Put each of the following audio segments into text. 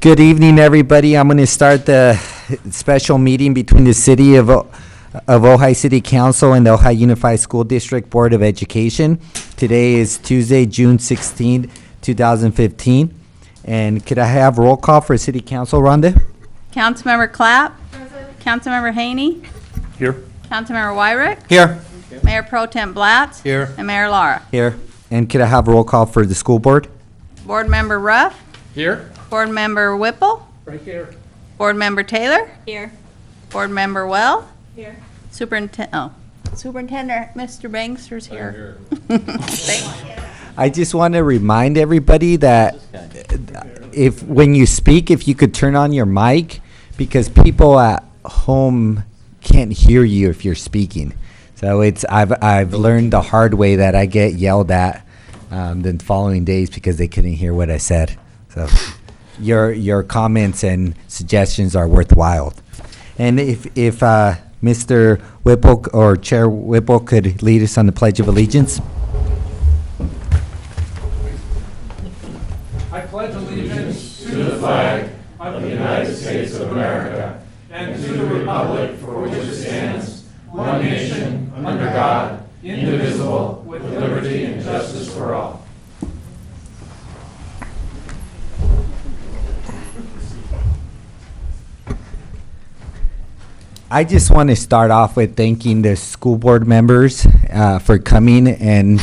Good evening, everybody. I'm going to start the special meeting between the City of Ojai City Council and the Ojai Unified School District Board of Education. Today is Tuesday, June 16, 2015. And could I have roll call for City Council, Rhonda? Councilmember Clapp. Present. Councilmember Haney. Here. Councilmember Wyrick. Here. Mayor Pro Tem Blatz. Here. And Mayor Lara. Here. And could I have roll call for the school board? Board Member Ruff. Here. Board Member Whipple. Right here. Board Member Taylor. Here. Board Member Well. Here. Superintendent Mr. Bankster's here. I just want to remind everybody that when you speak, if you could turn on your mic, because people at home can't hear you if you're speaking. So I've learned the hard way that I get yelled at the following days because they couldn't hear what I said. So your comments and suggestions are worthwhile. And if Mr. Whipple or Chair Whipple could lead us on the Pledge of Allegiance. I pledge allegiance to the flag of the United States of America and to the republic for which it stands, one nation, under God, indivisible, with liberty and justice for all. I just want to start off with thanking the school board members for coming and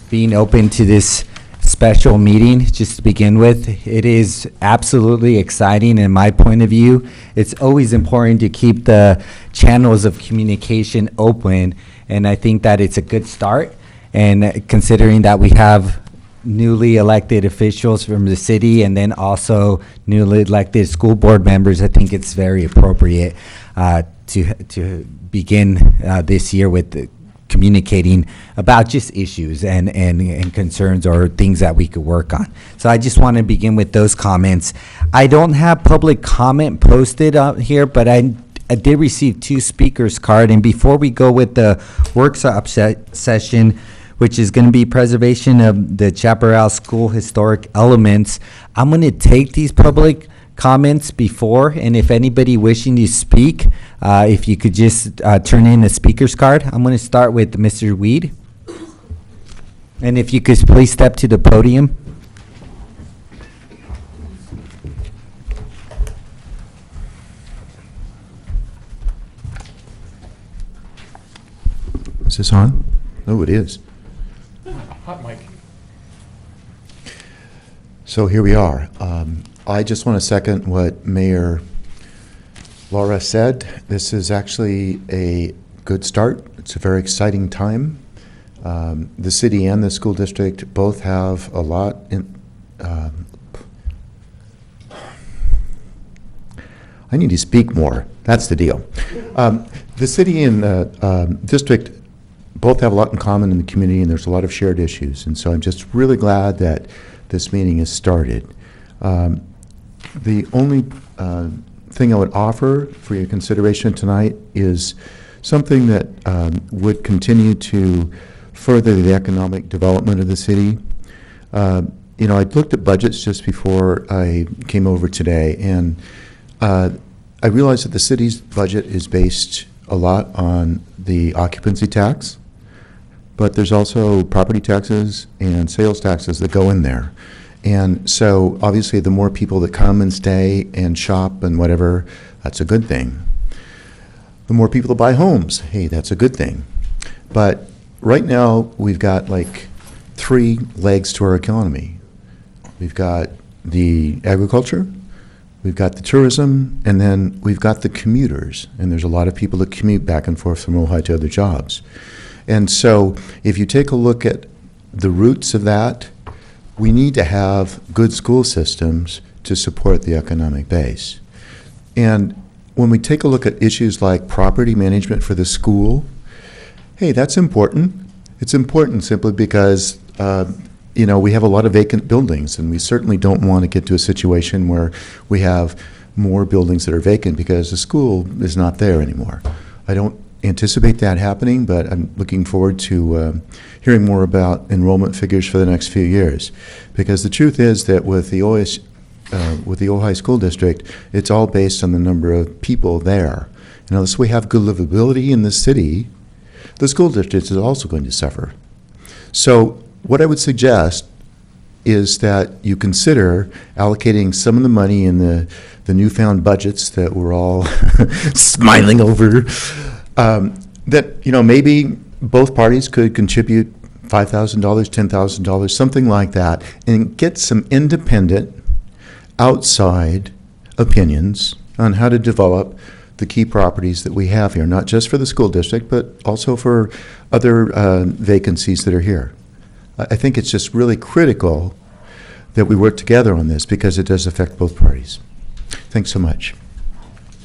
being open to this special meeting. Just to begin with, it is absolutely exciting in my point of view. It's always important to keep the channels of communication open, and I think that it's a good start. And considering that we have newly elected officials from the city and then also newly elected school board members, I think it's very appropriate to begin this year with communicating about just issues and concerns or things that we could work on. So I just want to begin with those comments. I don't have public comment posted out here, but I did receive 2 speakers card. And before we go with the workshop session, which is going to be preservation of the Chaparral School historic elements, I'm going to take these public comments before, and if anybody wishing to speak, if you could just turn in a speaker's card. I'm going to start with Mr. Weed. And if you could please step to the podium. Is this on? Oh, it is. Hot mic. So here we are. I just want to second what Mayor Laura said. This is actually a good start. It's a very exciting time. The city and the school district both have a lot in. I need to speak more. That's the deal. The city and the district both have a lot in common in the community, and there's a lot of shared issues. And so I'm just really glad that this meeting has started. The only thing I would offer for your consideration tonight is something that would continue to further the economic development of the city. You know, I looked at budgets just before I came over today, and I realized that the city's budget is based a lot on the occupancy tax, but there's also property taxes and sales taxes that go in there. And so obviously the more people that come and stay and shop and whatever, that's a good thing. The more people that buy homes, hey, that's a good thing. But right now we've got like 3 legs to our economy. We've got the agriculture, we've got the tourism, and then we've got the commuters. And there's a lot of people that commute back and forth from Ojai to other jobs. And so if you take a look at the roots of that, we need to have good school systems to support the economic base. And when we take a look at issues like property management for the school, hey, that's important. It's important simply because you know, we have a lot of vacant buildings, and we certainly don't want to get to a situation where we have more buildings that are vacant because the school is not there anymore. I don't anticipate that happening, but I'm looking forward to hearing more about enrollment figures for the next few years. Because the truth is that with the with the Ojai School District, it's all based on the number of people there. And unless we have good livability in the city, the school district is also going to suffer. So what I would suggest is that you consider allocating some of the money in the newfound budgets that we're all smiling over, that, you know, maybe both parties could contribute $5,000, $10,000, something like that, and get some independent, outside opinions on how to develop the key properties that we have here, not just for the school district, but also for other vacancies that are here. I think it's just really critical that we work together on this because it does affect both parties. Thanks so much.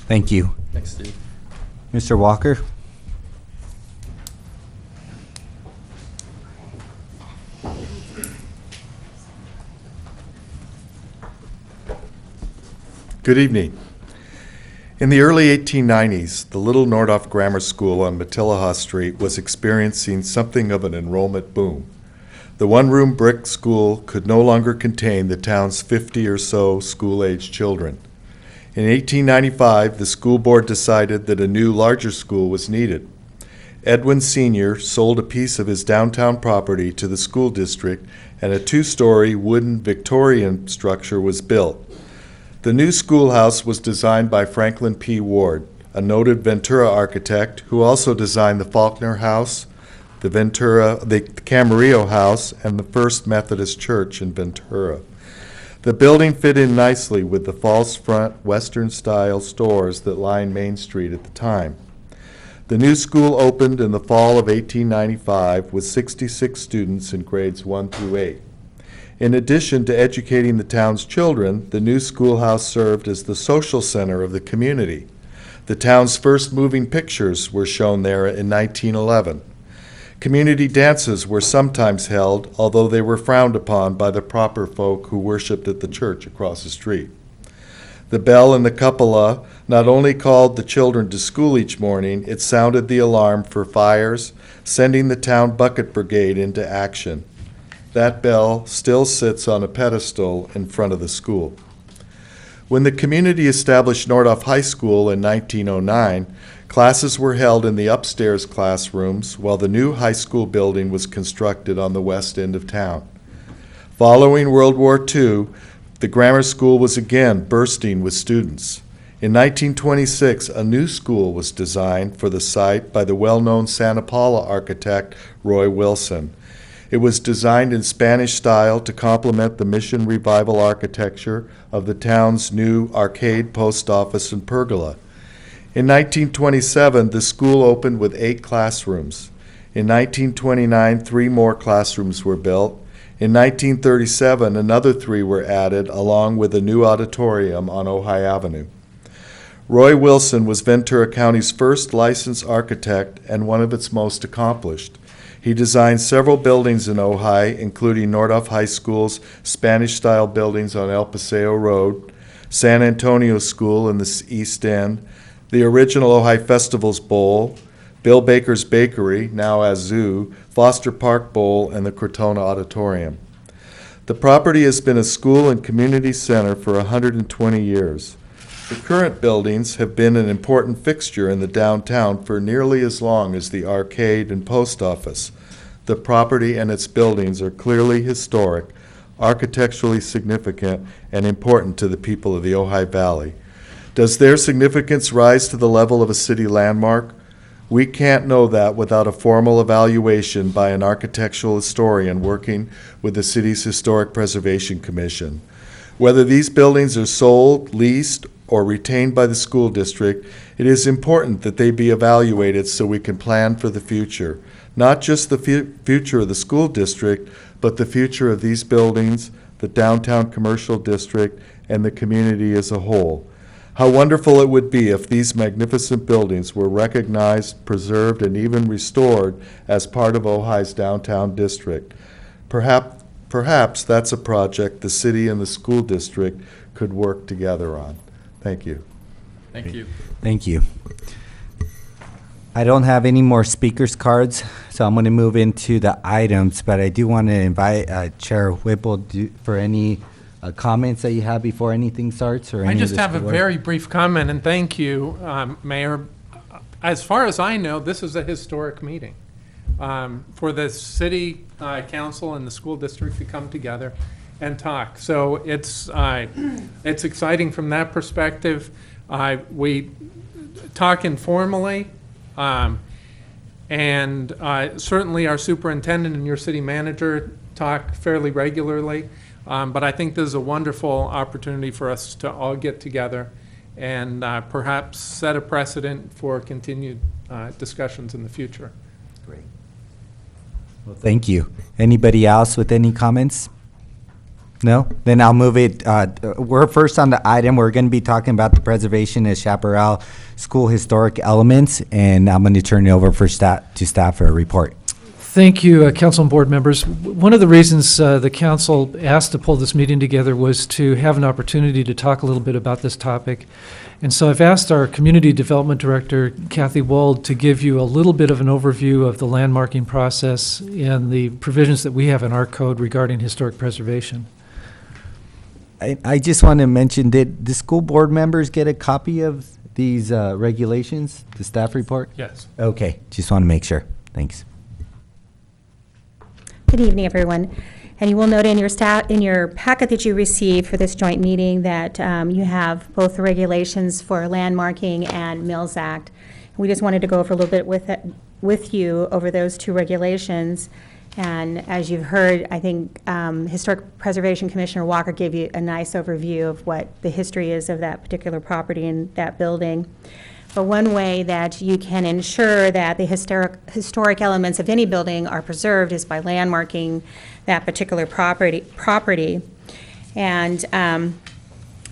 Thank you. Thanks, Steve. Mr. Walker? Good evening. In the early 1890s, the Little Nordhoff Grammar School on Matilaha Street was experiencing something of an enrollment boom. The one-room brick school could no longer contain the town's 50 or so school-age children. In 1895, the school board decided that a new, larger school was needed. Edwin Sr. sold a piece of his downtown property to the school district, and a 2-story wooden Victorian structure was built. The new schoolhouse was designed by Franklin P. Ward, a noted Ventura architect who also designed the Faulkner House, the Camarillo House, and the First Methodist Church in Ventura. The building fit in nicely with the false front Western-style stores that lined Main Street at the time. The new school opened in the fall of 1895 with 66 students in grades 1 through 8. In addition to educating the town's children, the new schoolhouse served as the social center of the community. The town's first moving pictures were shown there in 1911. Community dances were sometimes held, although they were frowned upon by the proper folk who worshiped at the church across the street. The bell in the cupola not only called the children to school each morning, it sounded the alarm for fires, sending the town bucket brigade into action. That bell still sits on a pedestal in front of the school. When the community established Nordhoff High School in 1909, classes were held in the upstairs classrooms while the new high school building was constructed on the west end of town. Following World War II, the grammar school was again bursting with students. In 1926, a new school was designed for the site by the well-known Santa Paula architect Roy Wilson. It was designed in Spanish style to complement the Mission Revival architecture of the town's new arcade, post office, and pergola. In 1927, the school opened with 8 classrooms. In 1929, 3 more classrooms were built. In 1937, another 3 were added, along with a new auditorium on Ojai Avenue. Roy Wilson was Ventura County's first licensed architect and one of its most accomplished. He designed several buildings in Ojai, including Nordhoff High School's Spanish-style buildings on El Paseo Road, San Antonio School in the East End, the original Ojai Festivals Bowl, Bill Baker's Bakery, now as Zoo, Foster Park Bowl, and the Crotona Auditorium. The property has been a school and community center for 120 years. The current buildings have been an important fixture in the downtown for nearly as long as the arcade and post office. The property and its buildings are clearly historic, architecturally significant, and important to the people of the Ojai Valley. Does their significance rise to the level of a city landmark? We can't know that without a formal evaluation by an architectural historian working with the city's Historic Preservation Commission. Whether these buildings are sold, leased, or retained by the school district, it is important that they be evaluated so we can plan for the future. Not just the future of the school district, but the future of these buildings, the downtown commercial district, and the community as a whole. How wonderful it would be if these magnificent buildings were recognized, preserved, and even restored as part of Ojai's downtown district. Perhaps that's a project the city and the school district could work together on. Thank you. Thank you. Thank you. I don't have any more speakers cards, so I'm going to move into the items, but I do want to invite Chair Whipple for any comments that you have before anything starts, or I any of just the have a school board? very brief comment, and thank you, Mayor. As far as I know, this is a historic meeting for the city council and the school district to come together and talk. So it's exciting from that perspective. We talk informally, and certainly our superintendent and your city manager talk fairly regularly. But I think this is a wonderful opportunity for us to all get together and perhaps set a precedent for continued discussions in the future. Great. Well, thank you. Anybody else with any comments? No? Then I'll move it. We're first on the item. We're going to be talking about the preservation of Chaparral School historic elements, and I'm going to turn it over to staff for a report. Thank you, council and board members. One of the reasons the council asked to pull this meeting together was to have an opportunity to talk a little bit about this topic. And so I've asked our Community Development Director, Kathy Wold, to give you a little bit of an overview of the landmarking process and the provisions that we have in our code regarding historic preservation. I just want to mention, did the school board members get a copy of these regulations, the staff report? Yes. Okay, just want to make sure. Thanks. Good evening, everyone. And you will note in your packet that you received for this joint meeting that you have both the regulations for landmarking and Mills Act. We just wanted to go over a little bit with you over those two regulations. And as you've heard, I think Historic Preservation Commissioner Walker gave you a nice overview of what the history is of that particular property and that building. But one way that you can ensure that the historic elements of any building are preserved is by landmarking that particular property. And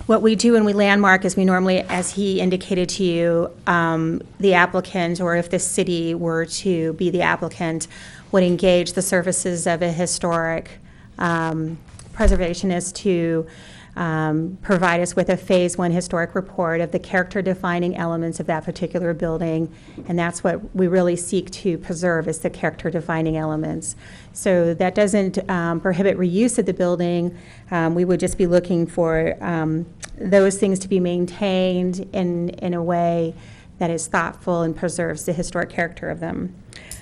what we do when we landmark is we normally, as he indicated to you, the applicant, or if the city were to be the applicant, would engage the services of a historic preservationist to provide us with a Phase 1 historic report of the character-defining elements of that particular building, and that's what we really seek to preserve, is the character-defining elements. So that doesn't prohibit reuse of the building. We would just be looking for those things to be maintained in a way that is thoughtful and preserves the historic character of them.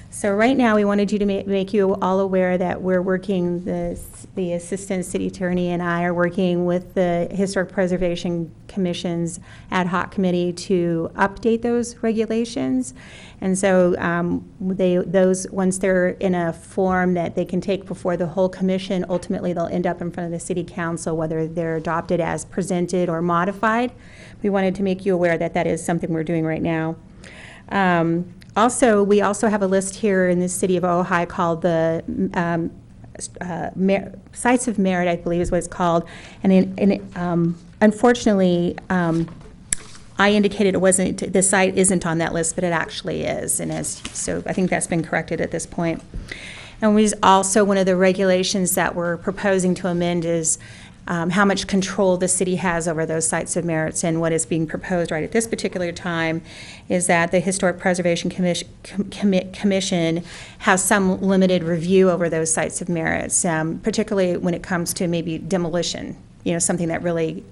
So right now, we wanted you to make you all aware that we're working, the Assistant City Attorney and I are working with the Historic Preservation Commission's ad hoc committee to update those regulations. And so once they're in a form that they can take before the whole commission, ultimately they'll end up in front of the City Council, whether they're adopted as presented or modified. We wanted to make you aware that that is something we're doing right now. Also, we also have a list here in the city of Ojai called the Sites of Merit, I believe is what it's called. And unfortunately, I indicated it wasn't, the site isn't on that list, but it actually is. And so I think that's been corrected at this point. And we also, one of the regulations that we're proposing to amend is how much control the city has over those sites of merits. And what is being proposed right at this particular time is that the Historic Preservation Commission has some limited review over those sites of merits, particularly when it comes to maybe demolition, something that really,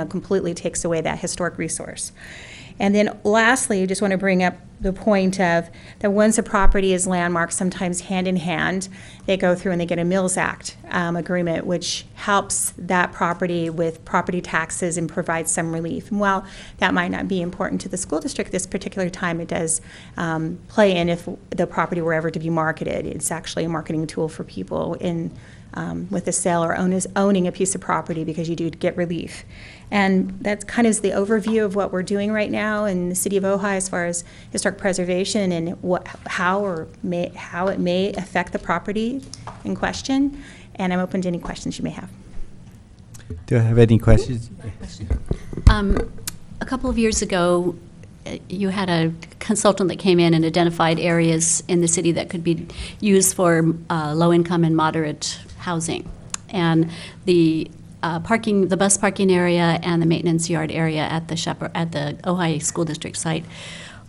completely takes away that historic resource. And then lastly, I just want to bring up the point of that once a property is landmarked, sometimes hand in hand, they go through and they get a Mills Act agreement, which helps that property with property taxes and provides some relief. And while that might not be important to the school district this particular time, it does play in if the property were ever to be marketed. It's actually a marketing tool for people in with a sale or owning a piece of property, because you do get relief. And that's kind of the overview of what we're doing right now in the city of Ojai as far as historic preservation and how it may affect the property in question. And I'm open to any questions you may have. Do I have any questions? A couple of years ago, you had a consultant that came in and identified areas in the city that could be used for low-income and moderate housing. And the the bus parking area and the maintenance yard area at the Ojai School District site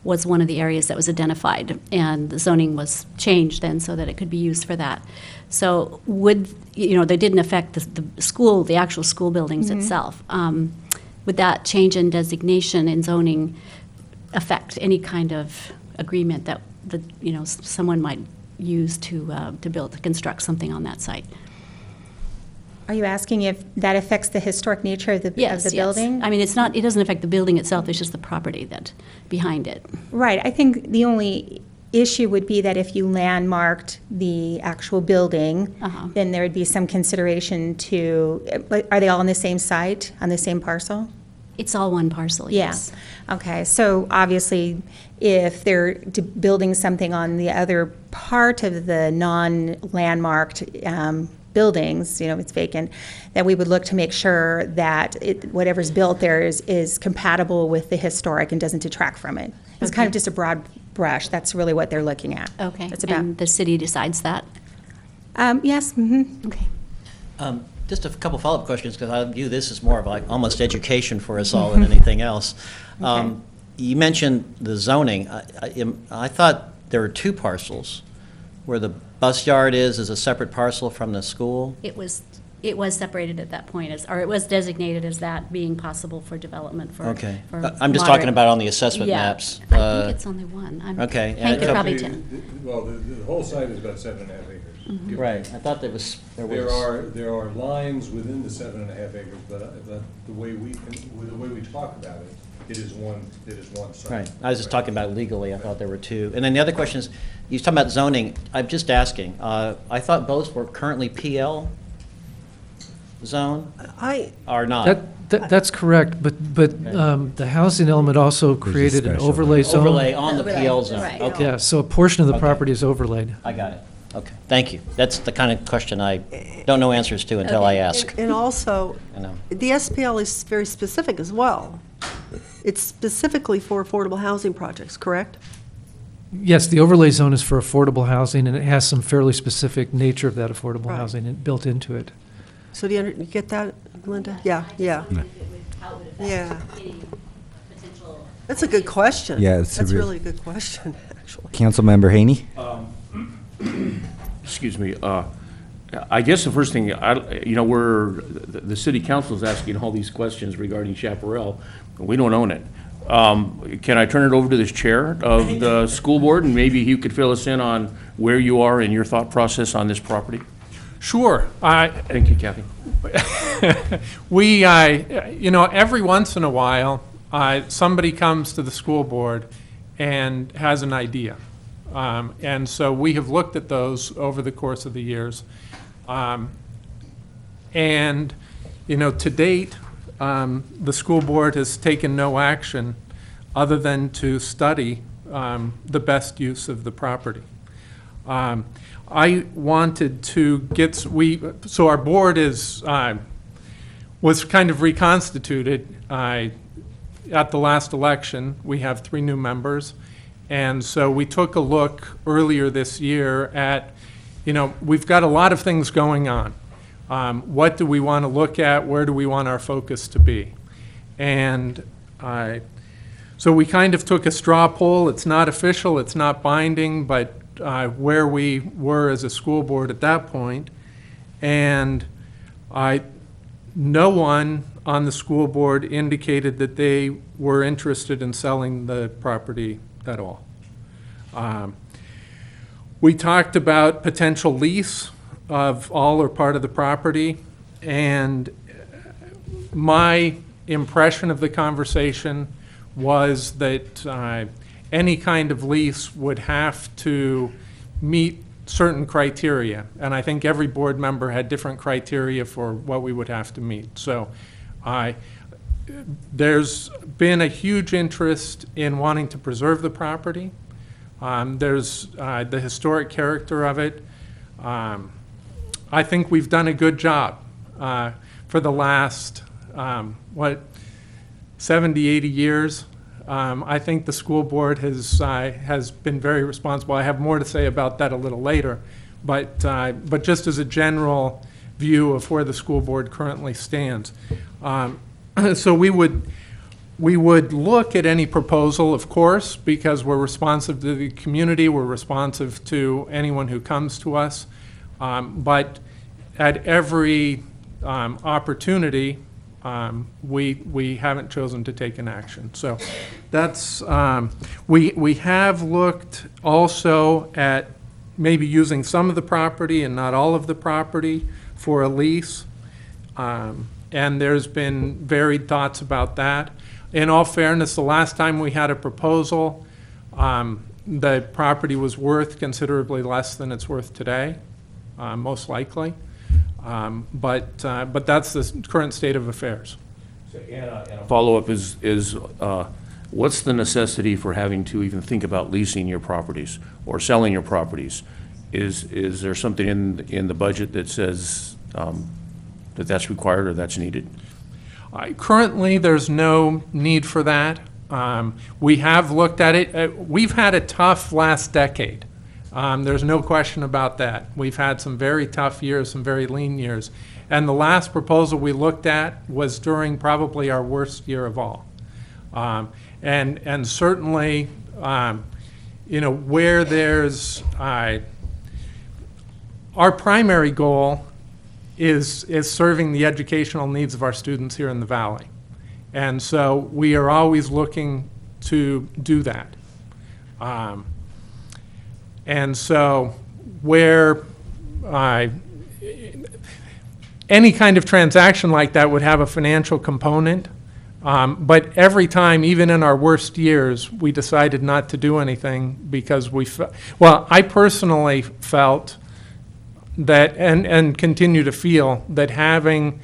was one of the areas that was identified, and the zoning was changed then so that it could be used for that. So they didn't affect the school, the actual school buildings itself. Would that change in designation in zoning affect any kind of agreement that someone might use to construct something on that site? Are you asking if that affects the historic nature of the building? I mean, it doesn't affect the building itself, it's just the property that behind it. Right. I think the only issue would be that if you landmarked the actual building, then there would be some consideration are they all on the same site, on the same parcel? It's all one parcel, yes. Yeah. Okay. So obviously, if they're building something on the other part of the non-landmarked buildings, it's vacant, that we would look to make sure that whatever's built there is compatible with the historic and doesn't detract from it. It's kind of just a broad brush. That's really what they're looking at. Okay. That's about. And the city decides that? Yes. Mm-hmm. Okay. Just a couple follow-up questions, because I view this as more of like almost education for us all than anything else. Okay. You mentioned the zoning. I thought there were two parcels, where the bus yard is a separate parcel from the school. It was separated at that point, or it was designated as that being possible for development for. Okay. for I'm just moderate- talking about on the assessment maps. I think it's only one. okay, Hank and could it- probably Well, the whole site is about 7.5 acres. Right, I thought there was. There are lines within the 7.5 acres, but the way we talk about it, it is one site. Right, I was just talking about legally, I thought there were two. And then the other question is, you was talking about zoning, I'm just asking, I thought both were currently PL zone, or not? That's correct, but the housing element also created an special overlay zone. Overlay on the PL zone, right. okay, Yeah, so a portion of the Okay. property is overlaid. I got it, okay, thank you. That's the kind of question I don't know answers to until I ask, And also, you know. the SPL is very specific as well. It's specifically for affordable housing projects, correct? Yes, the overlay zone is for affordable housing, and it has some fairly specific nature of that affordable Right. housing built into it. So do you get that, Linda? Yeah. That's a good question. Yeah, it's a That's real- really a good question, actually. Councilmember Haney? Excuse me, I guess the first thing, the city council is asking all these questions regarding Chaparral. We don't own it. Can I turn it over to the chair of the school board, and maybe he could fill us in on where you are in your thought process on this property? Sure. Thank you, Kathy. Every once in a while, somebody comes to the school board and has an idea. And so we have looked at those over the course of the years. To date, the school board has taken no action other than to study the best use of the property. I wanted to so our board was kind of reconstituted at the last election. We have 3 new members. And so we took a look earlier this year at, we've got a lot of things going on. What do we want to look at? Where do we want our focus to be? And so we kind of took a straw poll. It's not official, it's not binding, but where we were as a school board at that point. And no one on the school board indicated that they were interested in selling the property at all. We talked about potential lease of all or part of the property, and my impression of the conversation was that any kind of lease would have to meet certain criteria, and I think every board member had different criteria for what we would have to meet. So there's been a huge interest in wanting to preserve the property. There's the historic character of it. I think we've done a good job for the last, 70, 80 years. I think the school board has been very responsible. I have more to say about that a little later, but just as a general view of where the school board currently stands. So we We would look at any proposal, of course, because we're responsive to the community, we're responsive to anyone who comes to us. But at every opportunity, we haven't chosen to take an action. So that's, we have looked also at maybe using some of the property and not all of the property for a lease. And there's been varied thoughts about that. In all fairness, the last time we had a proposal, the property was worth considerably less than it's worth today, most likely. But that's the current state of affairs. Follow-up is what's the necessity for having to even think about leasing your properties or selling your properties? Is there something in the budget that says that's required or that's needed? Currently, there's no need for that. We have looked at it. We've had a tough last decade. There's no question about that. We've had some very tough years, some very lean years. And the last proposal we looked at was during probably our worst year of all. And certainly, where there's, our primary goal is serving the educational needs of our students here in the Valley. And so we are always looking to do that. And so where any kind of transaction like that would have a financial component, but every time, even in our worst years, we decided not to do anything because I personally felt that, and continue to feel, that having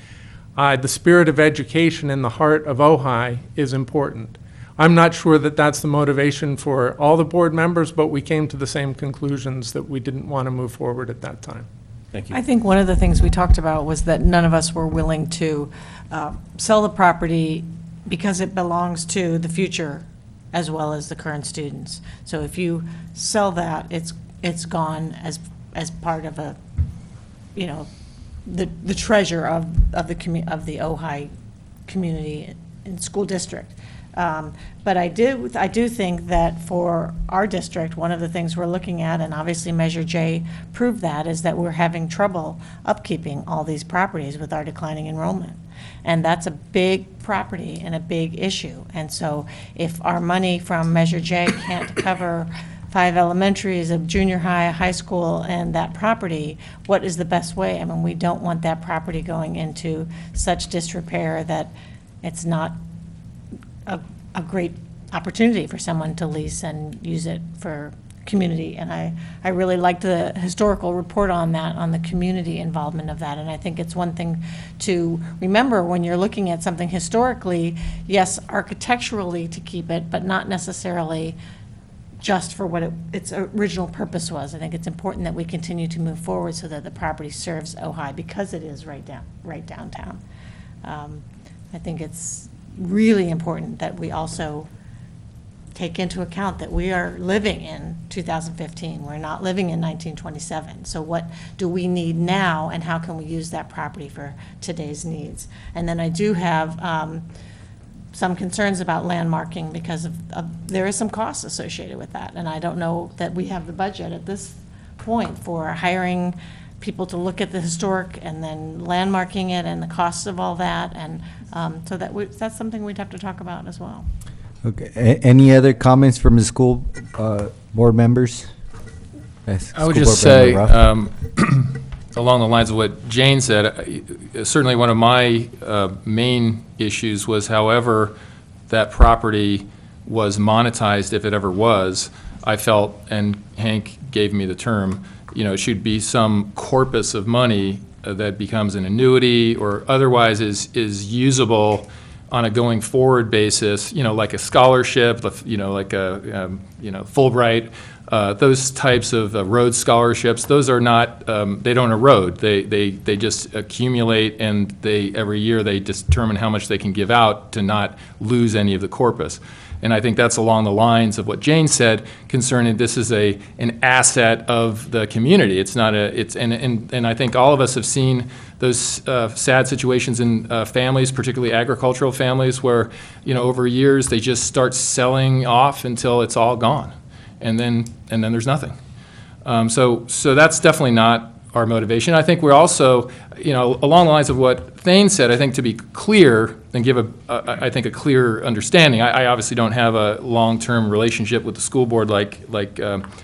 the spirit of education in the heart of Ojai is important. I'm not sure that that's the motivation for all the board members, but we came to the same conclusions that we didn't want to move forward at that time. Thank you. I think one of the things we talked about was that none of us were willing to sell the property because it belongs to the future as well as the current students. So if you sell that, it's gone as part of a, the treasure of the Ojai community and school district. But I do think that for our district, one of the things we're looking at, and obviously Measure J proved that, is that we're having trouble upkeeping all these properties with our declining enrollment. And that's a big property and a big issue. And so if our money from Measure J can't cover 5 elementaries, a junior high, a high school, and that property, what is the best way? I mean, we don't want that property going into such disrepair that it's not a great opportunity for someone to lease and use it for community. And I really liked the historical report on that, on the community involvement of that. And I think it's one thing to remember when you're looking at something historically, yes, architecturally to keep it, but not necessarily just for what its original purpose was. I think it's important that we continue to move forward so that the property serves Ojai because it is right downtown. I think it's really important that we also take into account that we are living in 2015. We're not living in 1927. So what do we need now, and how can we use that property for today's needs? And then I do have some concerns about landmarking because there is some costs associated with that. And I don't know that we have the budget at this point for hiring people to look at the historic and then landmarking it and the costs of all that. And so that's something we'd have to talk about as well. Okay. Any other comments from the school board members? Yes, I would School just Board say, Member Ruff. along the lines of what Jane said, certainly one of my main issues was however that property was monetized, if it ever was, I felt, and Hank gave me the term, it should be some corpus of money that becomes an annuity or otherwise is usable on a going forward basis, like a scholarship, like a, Fulbright, those types of road scholarships. Those are not, they don't erode. They just accumulate, and every year they determine how much they can give out to not lose any of the corpus. And I think that's along the lines of what Jane said concerning this is an asset of the community. It's not and I think all of us have seen those sad situations in families, particularly agricultural families, where, over years they just start selling off until it's all gone. And then there's nothing. So that's definitely not our motivation. I think we're also, along the lines of what Thane said, I think to be clear and give I think a clear understanding. I obviously don't have a long-term relationship with the school board like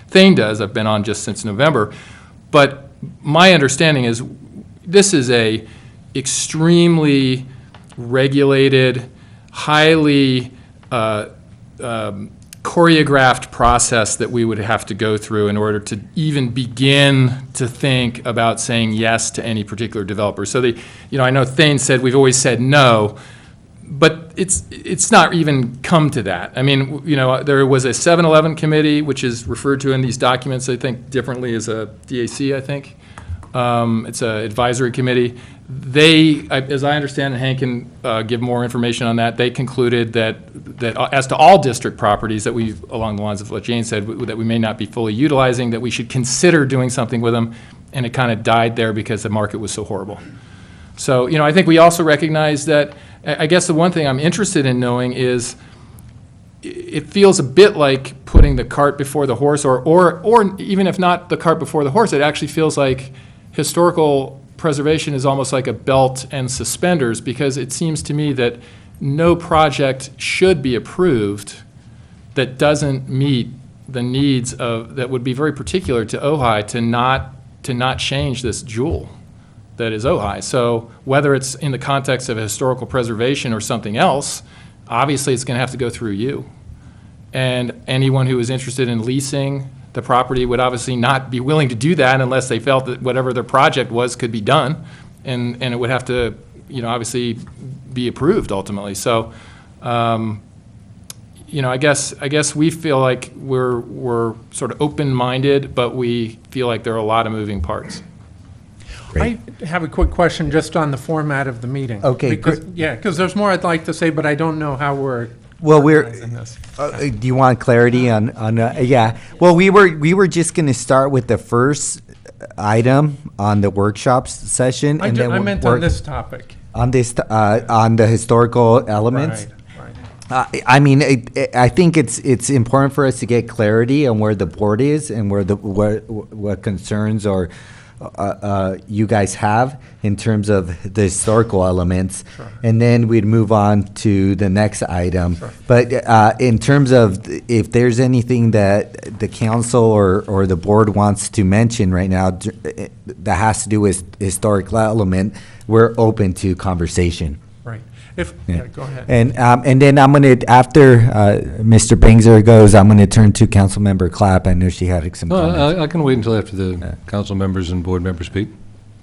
Thane does. I've been on just since November. But my understanding is this is a extremely regulated, highly choreographed process that we would have to go through in order to even begin to think about saying yes to any particular developer. So I know Thane said we've always said no, but it's not even come to that. I mean, there was a 7-Eleven committee, which is referred to in these documents, I think, differently as a DAC, I think. It's an advisory committee. They, as I understand, and Hank can give more information on that, they concluded that as to all district properties that we, along the lines of what Jane said, that we may not be fully utilizing, that we should consider doing something with them, and it kind of died there because the market was so horrible. So, I think we also recognize that, I guess the one thing I'm interested in knowing is, it feels a bit like putting the cart before the horse, or even if not the cart before the horse, it actually feels like historical preservation is almost like a belt and suspenders, because it seems to me that no project should be approved that doesn't meet the needs that would be very particular to Ojai to not change this jewel that is Ojai. So whether it's in the context of historical preservation or something else, obviously it's going to have to go through you. And anyone who is interested in leasing the property would obviously not be willing to do that unless they felt that whatever their project was could be done, and it would have to, obviously be approved ultimately. So, I guess we feel like we're sort of open-minded, but we feel like there are a lot of moving parts. I have a quick question just on the format of the meeting. Okay, because there's more I'd like to say, but I don't know how we're organizing this. Do you want clarity on yeah. Well, we were just going to start with the first item on the workshops session, I meant on this topic. On the historical elements. Right. I mean, I think it's important for us to get clarity on where the board is and what concerns or you guys have in terms of the historical elements. Sure. And then we'd move on to the next item. Sure. But in terms of if there's anything that the council or the board wants to mention right now that has to do with historical element, we're open to conversation. Right. Go ahead. And then I'm going to, after Mr. Bangzer goes, I'm going to turn to Councilmember Clapp. I know she had some comments. I can wait until after the council members and board members speak.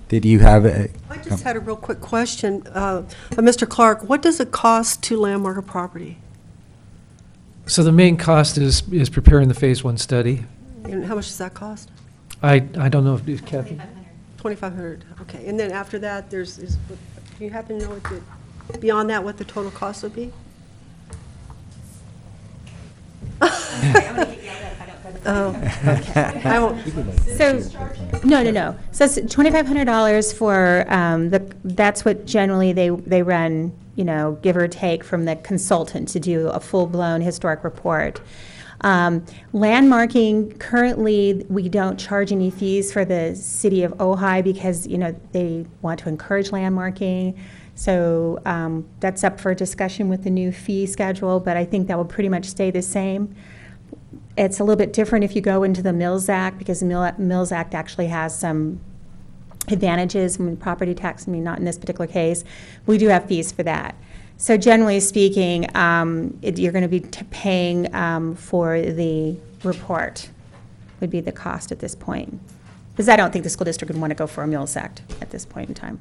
Did you have a? I just had a real quick question. Mr. Clark, what does it cost to landmark a property? So the main cost is preparing the Phase 1 study. And how much does that cost? I don't know if Kathy. $2,500, okay. And then after that, do you happen to know beyond that what the total cost would be? Oh, okay. I won't. So, no. So it's $2,500 for, that's what generally they run, give or take from the consultant to do a full-blown historic report. Landmarking, currently, we don't charge any fees for the city of Ojai because, they want to encourage landmarking. So that's up for discussion with the new fee schedule, but I think that will pretty much stay the same. It's a little bit different if you go into the Mills Act, because the Mills Act actually has some advantages from property tax. I mean, not in this particular case. We do have fees for that. So generally speaking, you're going to be paying for the report would be the cost at this point. Because I don't think the school district would want to go for a Mills Act at this point in time.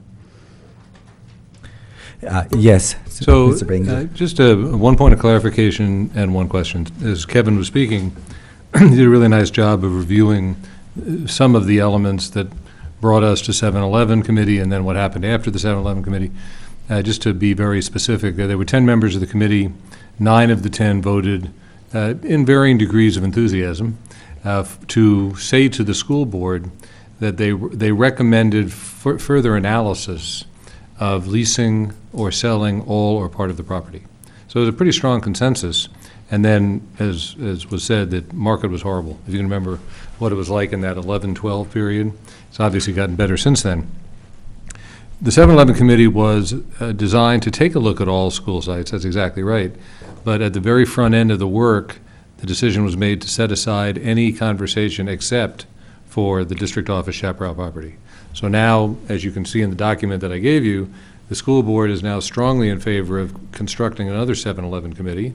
Yes. So, Mr. Bangzer. just one point of clarification and one question. As Kevin was speaking, he did a really nice job of reviewing some of the elements that brought us to 7-Eleven committee and then what happened after the 7-Eleven committee. Just to be very specific, there were 10 members of the committee. 9 of the 10 voted in varying degrees of enthusiasm to say to the school board that they recommended further analysis of leasing or selling all or part of the property. So it was a pretty strong consensus. And then, as was said, that market was horrible. If you can remember what it was like in that 11-12 period, it's obviously gotten better since then. The 7-Eleven committee was designed to take a look at all school sites, that's exactly right. But at the very front end of the work, the decision was made to set aside any conversation except for the district office chaparral property. So now, as you can see in the document that I gave you, the school board is now strongly in favor of constructing another 7-Eleven committee,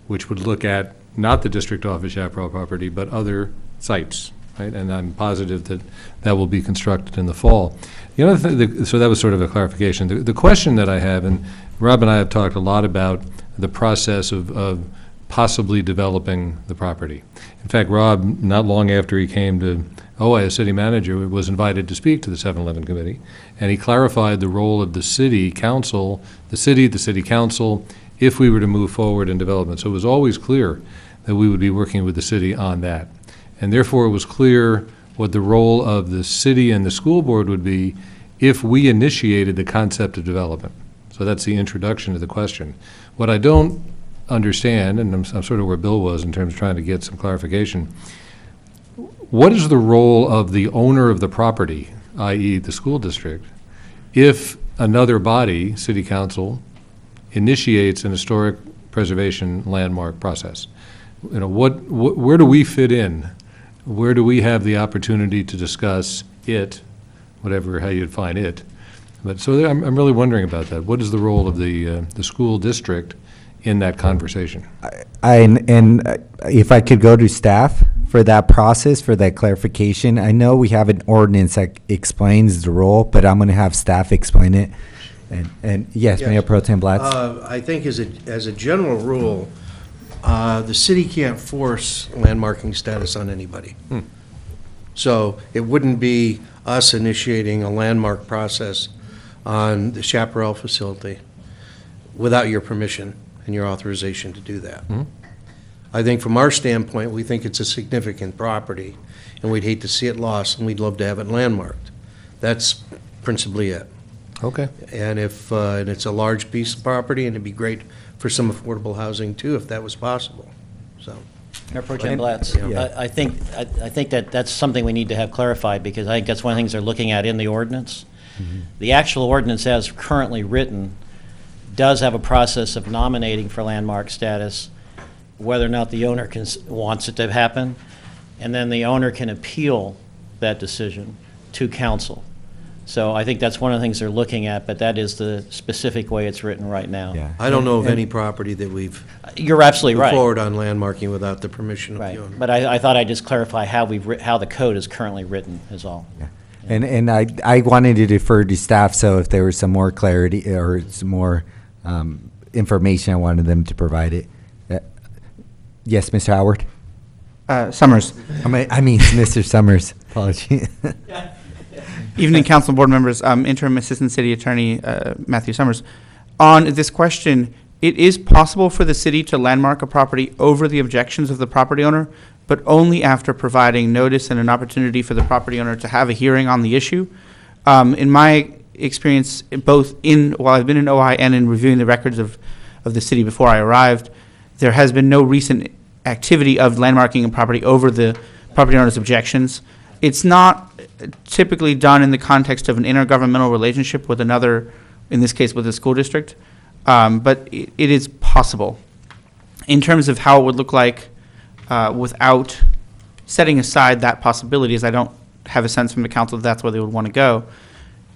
which would look at not the district office chaparral property, but other sites, right? And I'm positive that that will be constructed in the fall. The other thing, so that was sort of a clarification. The question that I have, and Rob and I have talked a lot about the process of possibly developing the property. In fact, Rob, not long after he came to Ojai as city manager, was invited to speak to the 7-Eleven committee, and he clarified the role of the city council, the city council, if we were to move forward in development. So it was always clear that we would be working with the city on that. And therefore, it was clear what the role of the city and the school board would be if we initiated the concept of development. So that's the introduction to the question. What I don't understand, and I'm sort of where Bill was in terms of trying to get some clarification, what is the role of the owner of the property, i.e. the school district, if another body, city council, initiates an historic preservation landmark process? You know, where do we fit in? Where do we have the opportunity to discuss it, how you define it? But so I'm really wondering about that. What is the role of the school district in that conversation? If I could go to staff for that process, for that clarification, I know we have an ordinance that explains the role, but I'm going to have staff explain it. And yes, Mayor Pro Tem Blatz. I think as a general rule, the city can't force landmarking status on anybody. So it wouldn't be us initiating a landmark process on the Chaparral facility without your permission and your authorization to do that. I think from our standpoint, we think it's a significant property, and we'd hate to see it lost, and we'd love to have it landmarked. That's principally it. Okay. And and it's a large piece of property, and it'd be great for some affordable housing too, if that was possible, so. Mayor Pro Tem Blatz, Yeah. I think that that's something we need to have clarified, because I think that's one of the things they're looking at in the ordinance. The actual ordinance as currently written does have a process of nominating for landmark status, whether or not the owner wants it to happen, and then the owner can appeal that decision to council. So I think that's one of the things they're looking at, but that is the specific way it's written right now. Yeah. I don't know of any property that we've You're absolutely moved right. forward on landmarking without the permission of Right, the owner. but I thought I'd just clarify how how the code is currently written is all. Yeah. And I wanted to defer to staff, so if there was some more clarity or some more information, I wanted them to provide it. Yes, Mr. Howard? Summers. I mean, Mr. Summers, apology. Evening, council board members. Interim Assistant City Attorney Matthew Summers. On this question, it is possible for the city to landmark a property over the objections of the property owner, but only after providing notice and an opportunity for the property owner to have a hearing on the issue. In my experience, while I've been in Ojai and in reviewing the records of the city before I arrived, there has been no recent activity of landmarking a property over the property owner's objections. It's not typically done in the context of an intergovernmental relationship with another, in this case with the school district, but it is possible. In terms of how it would look like without setting aside that possibility, as I don't have a sense from the council that that's where they would want to go,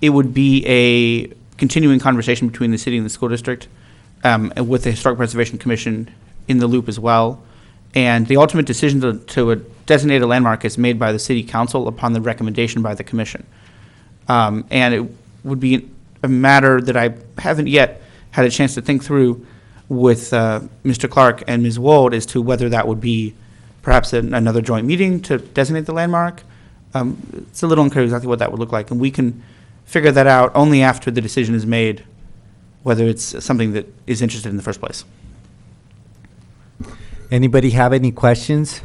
it would be a continuing conversation between the city and the school district, with the Historic Preservation Commission in the loop as well. And the ultimate decision to designate a landmark is made by the city council upon the recommendation by the commission. And it would be a matter that I haven't yet had a chance to think through with Mr. Clark and Ms. Wold as to whether that would be perhaps another joint meeting to designate the landmark. It's a little unclear exactly what that would look like, and we can figure that out only after the decision is made whether it's something that is interested in the first place. Anybody have any questions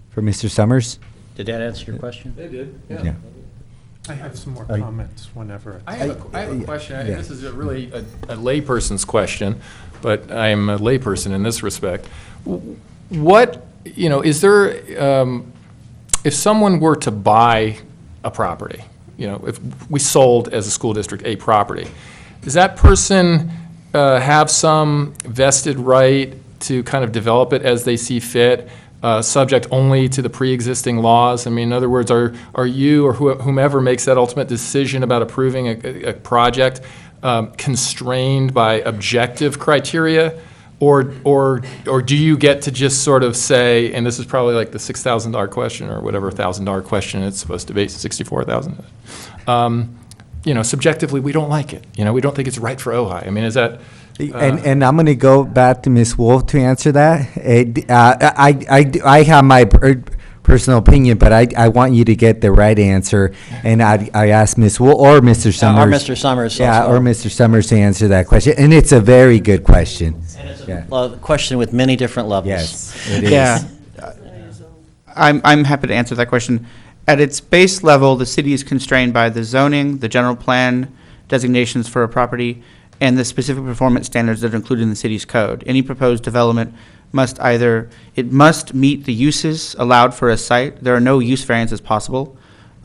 for Mr. Summers? Did that answer your question? They did, Yeah. I have some more Oh, you- comments whenever. I have a question. Yeah. This is really a layperson's question, but I am a layperson in this respect. What, is there, if someone were to buy a property, if we sold as a school district a property, does that person have some vested right to kind of develop it as they see fit, subject only to the pre-existing laws? I mean, in other words, are you or whomever makes that ultimate decision about approving a project constrained by objective criteria? Or do you get to just sort of say, and this is probably like the $6,000 question or whatever $1,000 question it's supposed to be, 64,000. Subjectively, we don't like it. We don't think it's right for Ojai. I mean, is that? And I'm going to go back to Ms. Wolf to answer that. I have my personal opinion, but I want you to get the right answer. And I asked Ms. Wolf or Mr. Summers. Or Mr. Summers. Yeah, also. or Mr. Summers to answer that question. And it's a very good question. And it's a question with many different levels. Yes, it is. Yeah. I'm happy to answer that question. At its base level, the city is constrained by the zoning, the general plan, designations for a property, and the specific performance standards that are included in the city's code. Any proposed development must meet the uses allowed for a site. There are no use variances possible.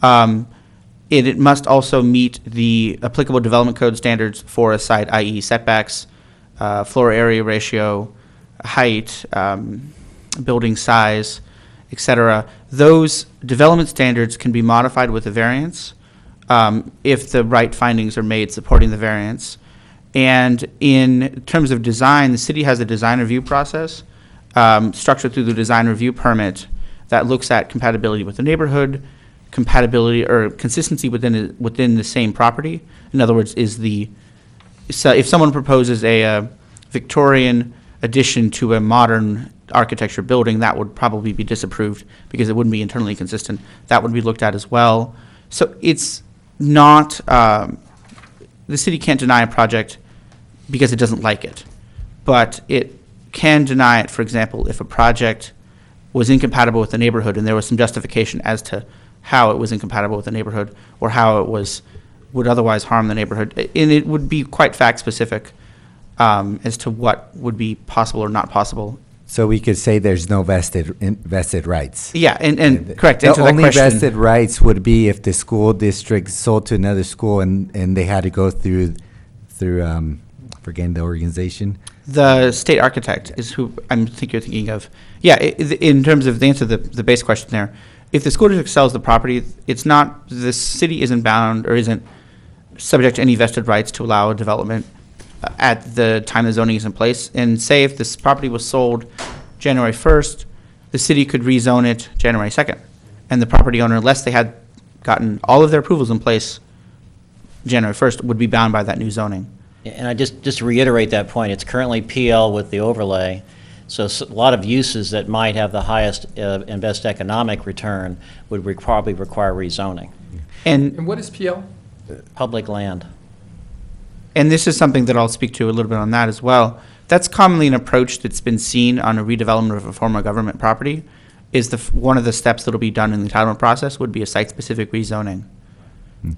It must also meet the applicable development code standards for a site, i.e. setbacks, floor area ratio, height, building size, etc. Those development standards can be modified with a variance if the right findings are made supporting the variance. And in terms of design, the city has a design review process structured through the design review permit that looks at compatibility with the neighborhood, compatibility or consistency within the same property. In other words, so if someone proposes a Victorian addition to a modern architecture building, that would probably be disapproved because it wouldn't be internally consistent. That would be looked at as well. So it's not, the city can't deny a project because it doesn't like it, but it can deny it, for example, if a project was incompatible with the neighborhood and there was some justification as to how it was incompatible with the neighborhood or how it would otherwise harm the neighborhood. And it would be quite fact-specific as to what would be possible or not possible. So we could say there's no vested rights. Yeah, and correct. The Answer that only question. vested rights would be if the school district sold to another school and they had to go through forgetting the organization. The state architect is who I think you're thinking of. Yeah, in terms of the answer to the base question there, if the school district sells the property, the city isn't bound or isn't subject to any vested rights to allow a development at the time the zoning is in place. And say if this property was sold January 1st, the city could rezone it January 2nd. And the property owner, unless they had gotten all of their approvals in place January 1st, would be bound by that new zoning. And I just to reiterate that point, it's currently PL with the overlay. So a lot of uses that might have the highest and best economic return would probably require rezoning. And what is PL? Public land. And this is something that I'll speak to a little bit on that as well. That's commonly an approach that's been seen on a redevelopment of a former government property, is one of the steps that will be done in the entitlement process would be a site-specific rezoning.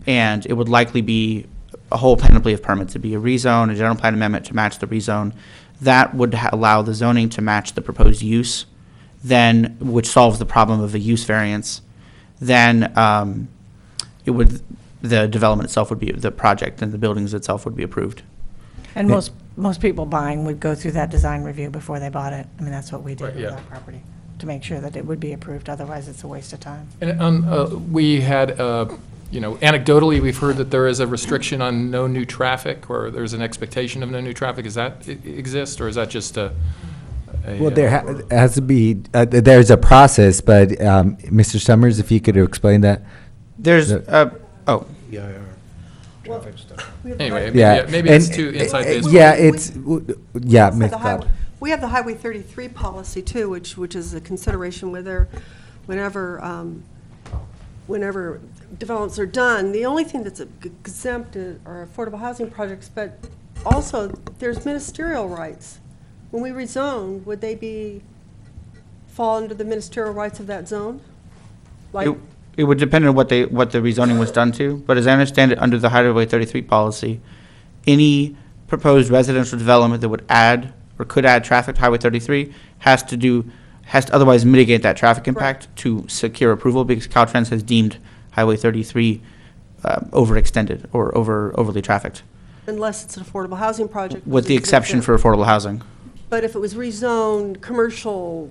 And it would likely be a whole panoply of permits. It'd be a rezone, a general plan amendment to match the rezone. That would allow the zoning to match the proposed use, then, which solves the problem of a use variance. Then the development itself would be, the project and the buildings itself would be approved. And most people buying would go through that design review before they bought it. I mean, that's what we did Right, with yeah. our property, to make sure that it would be approved, otherwise it's a waste of time. And we had, anecdotally, we've heard that there is a restriction on no new traffic, or there's an expectation of no new traffic. Does that exist, or is that just a? Well, there has to be, there's a process, but Mr. Summers, if you could explain that. There's, traffic stuff. Anyway, Yeah. maybe it's too inside baseball. Yeah, it's, yeah, Also, Ms. the Cobb. We have the Highway 33 policy too, which is a consideration whenever developments are done. The only thing that's exempt are affordable housing projects, but also, there's ministerial rights. When we rezone, would they fall under the ministerial rights of that zone? Like, It would depend on what the rezoning was done to, but as I understand it, under the Highway 33 policy, any proposed residential development that would add or could add traffic to Highway 33 has to otherwise mitigate that traffic impact to secure approval, because Caltrans has deemed Highway 33 overextended or overly trafficked, unless it's an affordable housing project. with the exception for affordable housing. But if it was rezoned commercial,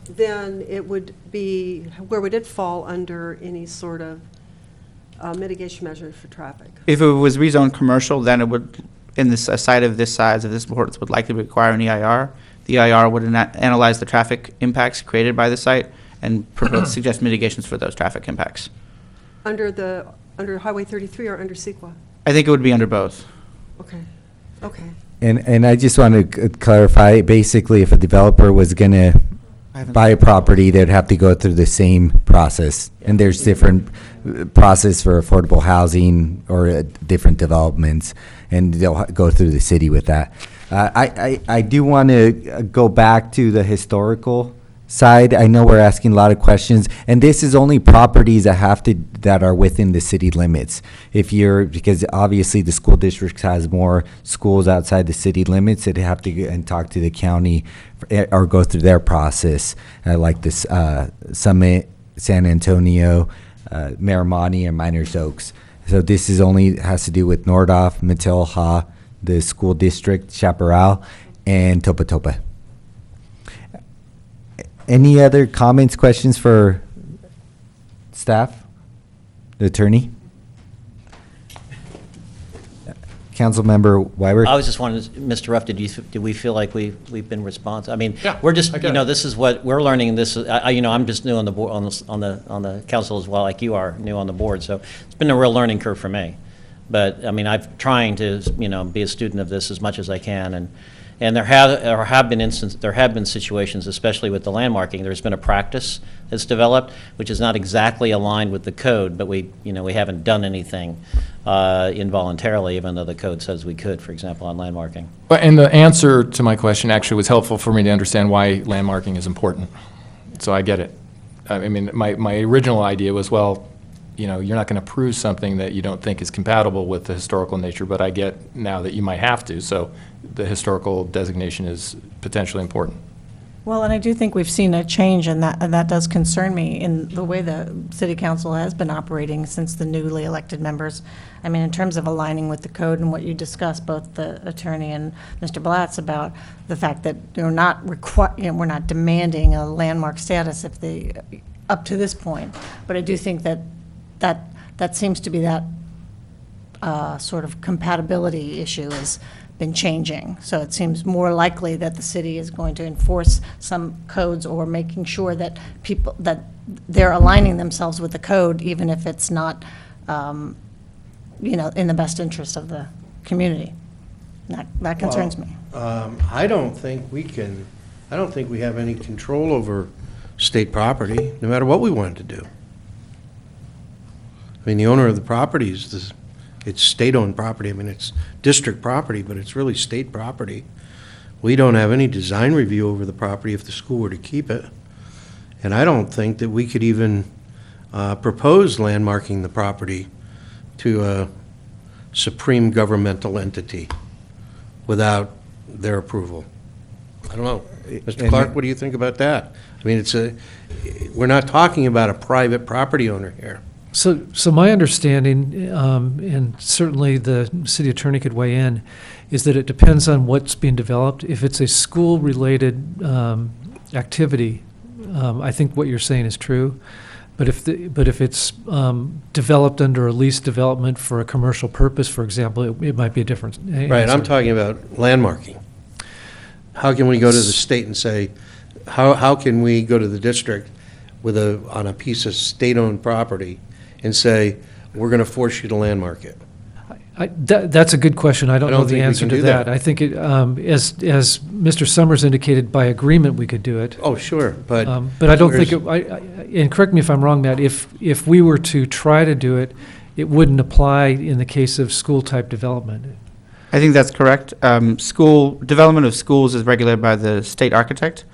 then it would be, where would it fall under any sort of mitigation measure for traffic? If it was rezoned commercial, then it would, in a site of this size, of this importance, would likely require an EIR. The EIR would analyze the traffic impacts created by the site and suggest mitigations for those traffic impacts. Under Highway 33 or under CEQA? I think it would be under both. Okay, okay. And I just want to clarify, basically, if a developer was going to buy a property, they'd have to go through the same process. And there's different process for affordable housing or different developments, and they'll go through the city with that. I do want to go back to the historical side. I know we're asking a lot of questions, and this is only properties that are within the city limits. Because obviously the school district has more schools outside the city limits, they'd have to go and talk to the county or go through their process, like this Summit, San Antonio, Marimani, and Miners Oaks. So this has to do with Nordhoff, Matilha, the school district, Chaparral, and Topa Topa. Any other comments, questions for staff, the attorney? Councilmember Weiber? I was just wanting, Mr. Ruff, did we feel like we've been responsive? I mean, Yeah, we're just, I get it. this is what we're learning. This is, I'm just new on the board, on the council as well, like you are new on the board. So it's been a real learning curve for me. But I mean, I'm trying to, be a student of this as much as I can, and there have been situations, especially with the landmarking. There's been a practice that's developed, which is not exactly aligned with the code, but we haven't done anything involuntarily, even though the code says we could, for example, on landmarking. And the answer to my question actually was helpful for me to understand why landmarking is important. So I get it. I mean, my original idea was, well, you're not going to prove something that you don't think is compatible with the historical nature, but I get now that you might have to, so the historical designation is potentially important. Well, and I do think we've seen a change, and that does concern me in the way the city council has been operating since the newly elected members. I mean, in terms of aligning with the code and what you discussed, both the attorney and Mr. Blatz, about the fact that we're not demanding a landmark status up to this point. But I do think that seems to be that sort of compatibility issue has been changing. So it seems more likely that the city is going to enforce some codes or making sure that that they're aligning themselves with the code, even if it's not, in the best interest of the community. That concerns me. I don't think we have any control over state property, no matter what we wanted to do. I mean, the owner of the property it's state-owned property. I mean, it's district property, but it's really state property. We don't have any design review over the property if the school were to keep it. And I don't think that we could even propose landmarking the property to a supreme governmental entity without their approval. I don't know. Mr. Clark, what do you think about that? I mean, we're not talking about a private property owner here. So my understanding, and certainly the city attorney could weigh in, is that it depends on what's being developed. If it's a school-related activity, I think what you're saying is true. But if it's developed under a lease development for a commercial purpose, for example, it might be a different answer. Right, I'm talking about landmarking. How can we go to the state and say, how can we go to the district on a piece of state-owned property and say, we're going to force you to landmark it? That's a good question. I don't know the think we answer can to do that. that. I think as Mr. Summers indicated, by agreement, we could do it. Oh, sure, but I don't think, and correct me if I'm wrong, Matt, if we were to try to do it, it wouldn't apply in the case of school-type development. I think that's correct. Development of schools is regulated by the state architect,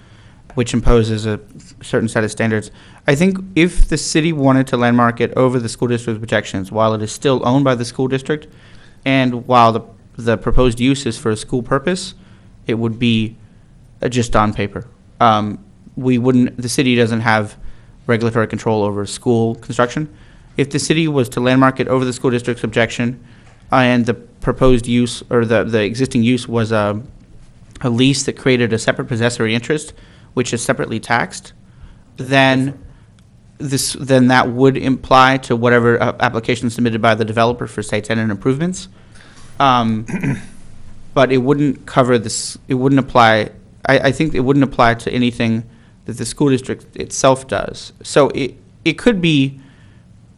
which imposes a certain set of standards. I think if the city wanted to landmark it over the school district's projections, while it is still owned by the school district, and while the proposed use is for a school purpose, it would be just on paper. The city doesn't have regulatory control over school construction. If the city was to landmark it over the school district's objection, and the proposed use, or the existing use was a lease that created a separate possessory interest, which is separately taxed, then that would imply to whatever application submitted by the developer for, say, tenant improvements. But it wouldn't cover this, it wouldn't apply, I think it wouldn't apply to anything that the school district itself does. So it could be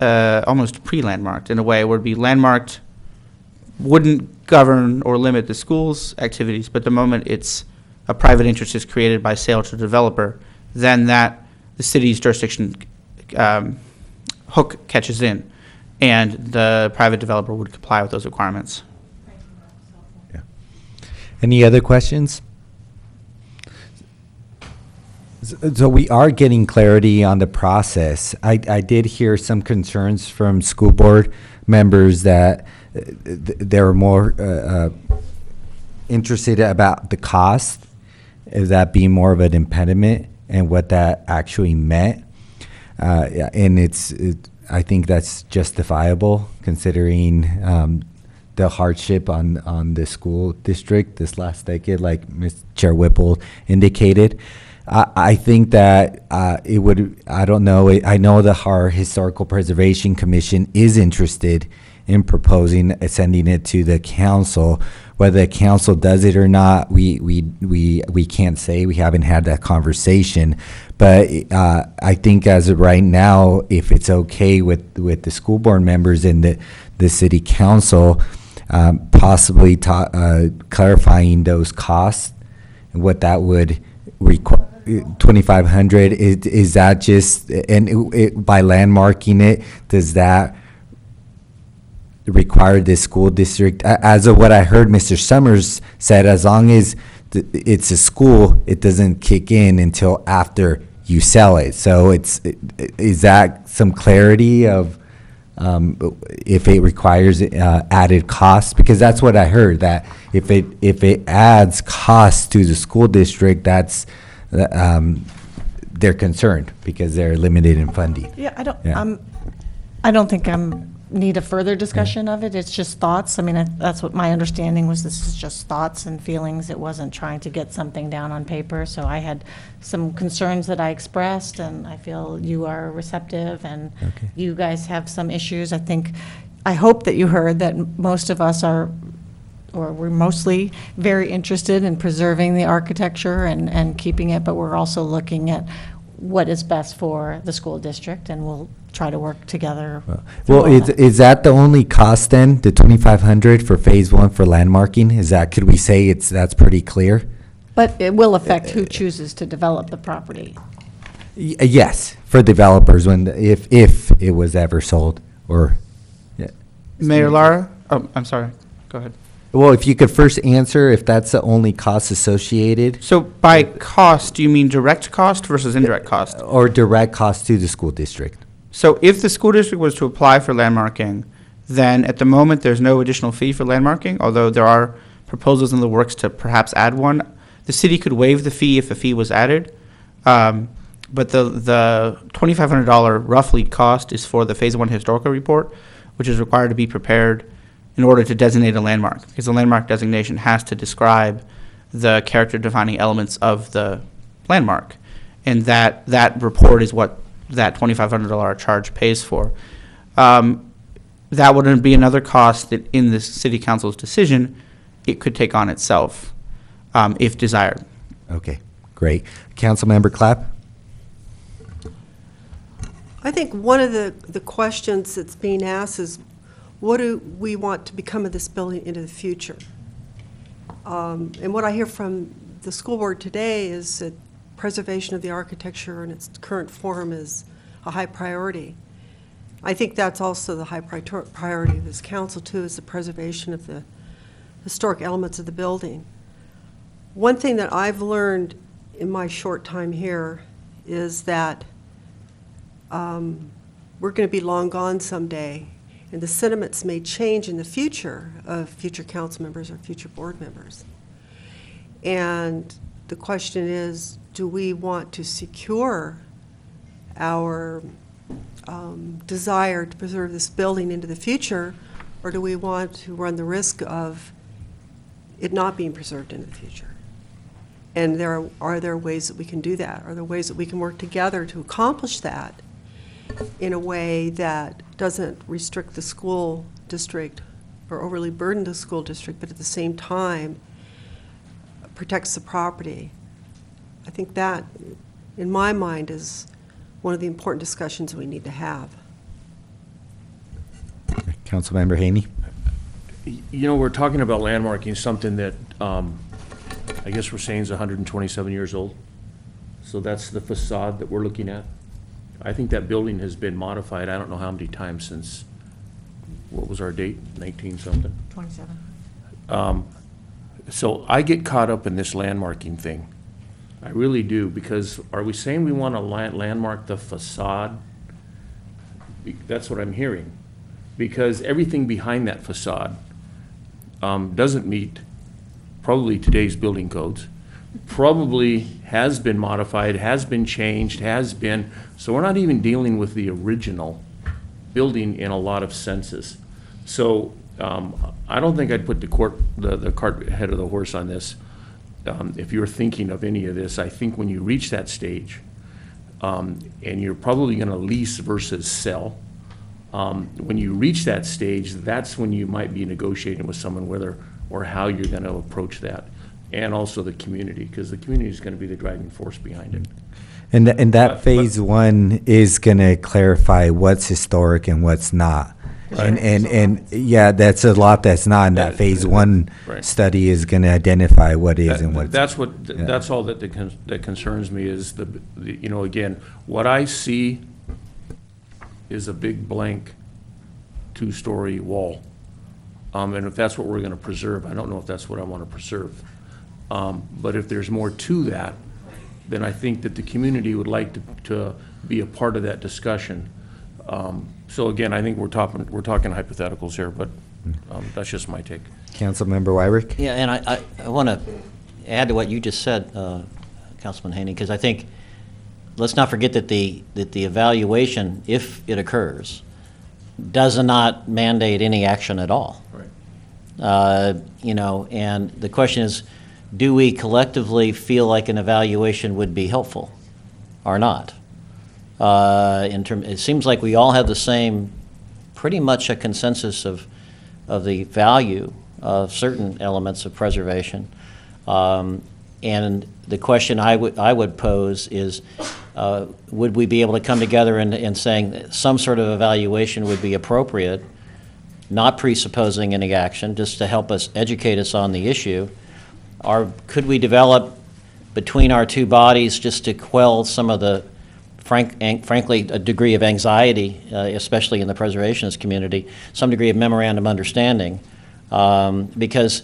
almost pre-landmarked in a way, where it'd be landmarked, wouldn't govern or limit the school's activities, but the moment a private interest is created by sale to the developer, then the city's jurisdiction hook catches in, and the private developer would comply with those requirements. Yeah. Any other questions? So we are getting clarity on the process. I did hear some concerns from school board members that they're more interested about the cost, that being more of an impediment, and what that actually meant. And I think that's justifiable, considering the hardship on the school district this last decade, like Ms. Chair Whipple indicated. I think that it would, I don't know, I know our Historical Preservation Commission is interested in proposing, sending it to the council. Whether the council does it or not, we can't say. We haven't had that conversation. But I think as of right now, if it's okay with the school board members and the city council, possibly clarifying those costs and what that would require. 2,500, is that just, and by landmarking it, does that require the school district, as of what I heard Mr. Summers said, as long as it's a school, it doesn't kick in until after you sell it. So is that some clarity of if it requires added costs? Because that's what I heard, that if it adds costs to the school district, that's they're concerned because they're limited in funding. Yeah, I don't think need a further discussion of it. It's just thoughts. I mean, that's what my understanding was. This is just thoughts and feelings. It wasn't trying to get something down on paper. So I had some concerns that I expressed, and I feel you are receptive, and you guys have some issues. I hope that you heard that most of us we're mostly very interested in preserving the architecture and keeping it, but we're also looking at what is best for the school district, and we'll try to work together. Well, is that the only cost then, the 2,500 for phase one for landmarking? Could we say that's pretty clear? But it will affect who chooses to develop the property. Yes, for developers if it was ever sold, or. Yeah. Mayor Lara? Oh, I'm sorry. Go ahead. Well, if you could first answer if that's the only cost associated. So by cost, do you mean direct cost versus indirect cost? Or direct cost to the school district. So if the school district was to apply for landmarking, then at the moment there's no additional fee for landmarking, although there are proposals in the works to perhaps add one. The city could waive the fee if a fee was added. But the $2,500 roughly cost is for the Phase 1 historical report, which is required to be prepared in order to designate a landmark, because the landmark designation has to describe the character-defining elements of the landmark. And that report is what that $2,500 charge pays for. That would be another cost that in the city council's decision, it could take on itself, if desired. Okay, great. Councilmember Clapp? I think one of the questions that's being asked is, what do we want to become of this building into the future? And what I hear from the school board today is that preservation of the architecture in its current form is a high priority. I think that's also the high priority of this council, too, is the preservation of the historic elements of the building. One thing that I've learned in my short time here is that we're going to be long gone someday, and the sentiments may change in the future of future council members or future board members. And the question is, do we want to secure our desire to preserve this building into the future, or do we want to run the risk of it not being preserved into the future? And are there ways that we can do that? Are there ways that we can work together to accomplish that in a way that doesn't restrict the school district or overly burden the school district, but at the same time protects the property? I think that, in my mind, is one of the important discussions we need to have. Councilmember Haney. You know, we're talking about landmarking something that I guess we're saying is 127 years old. So that's the facade that we're looking at. I think that building has been modified, I don't know how many times since, what was our date, 19-something? 27. So I get caught up in this landmarking thing. I really do, because are we saying we want to landmark the facade? That's what I'm hearing. Because everything behind that facade doesn't meet probably today's building codes, probably has been modified, has been changed, so we're not even dealing with the original building in a lot of senses. So I don't think I'd put the cart ahead of the horse on this. If you're thinking of any of this, I think when you reach that stage, and you're probably going to lease versus sell, when you reach that stage, that's when you might be negotiating with someone whether or how you're going to approach that, and also the community, because the community is going to be the driving force behind it. And that phase one is going to clarify what's historic and what's not. Right. And yeah, that's a lot that's not in that phase one Right. study is going to identify what is and what's. That's all that concerns me is the, you know, again, what I see is a big blank two-story wall. And if that's what we're going to preserve, I don't know if that's what I want to preserve. But if there's more to that, then I think that the community would like to be a part of that discussion. So again, I think we're talking hypotheticals here, but that's just my take. Councilmember Wyrick? Yeah, and I want to add to what you just said, Councilman Haney, because I think, let's not forget that the evaluation, if it occurs, does not mandate any action at all. Right. You know, and the question is, do we collectively feel like an evaluation would be helpful or not? It seems like we all have the same, pretty much a consensus of the value of certain elements of preservation. And the question I would pose is, would we be able to come together in saying that some sort of evaluation would be appropriate, not presupposing any action, just to help us educate us on the issue? Or could we develop between our two bodies just to quell some of the, frankly, a degree of anxiety, especially in the preservationist community, some degree of memorandum understanding? Because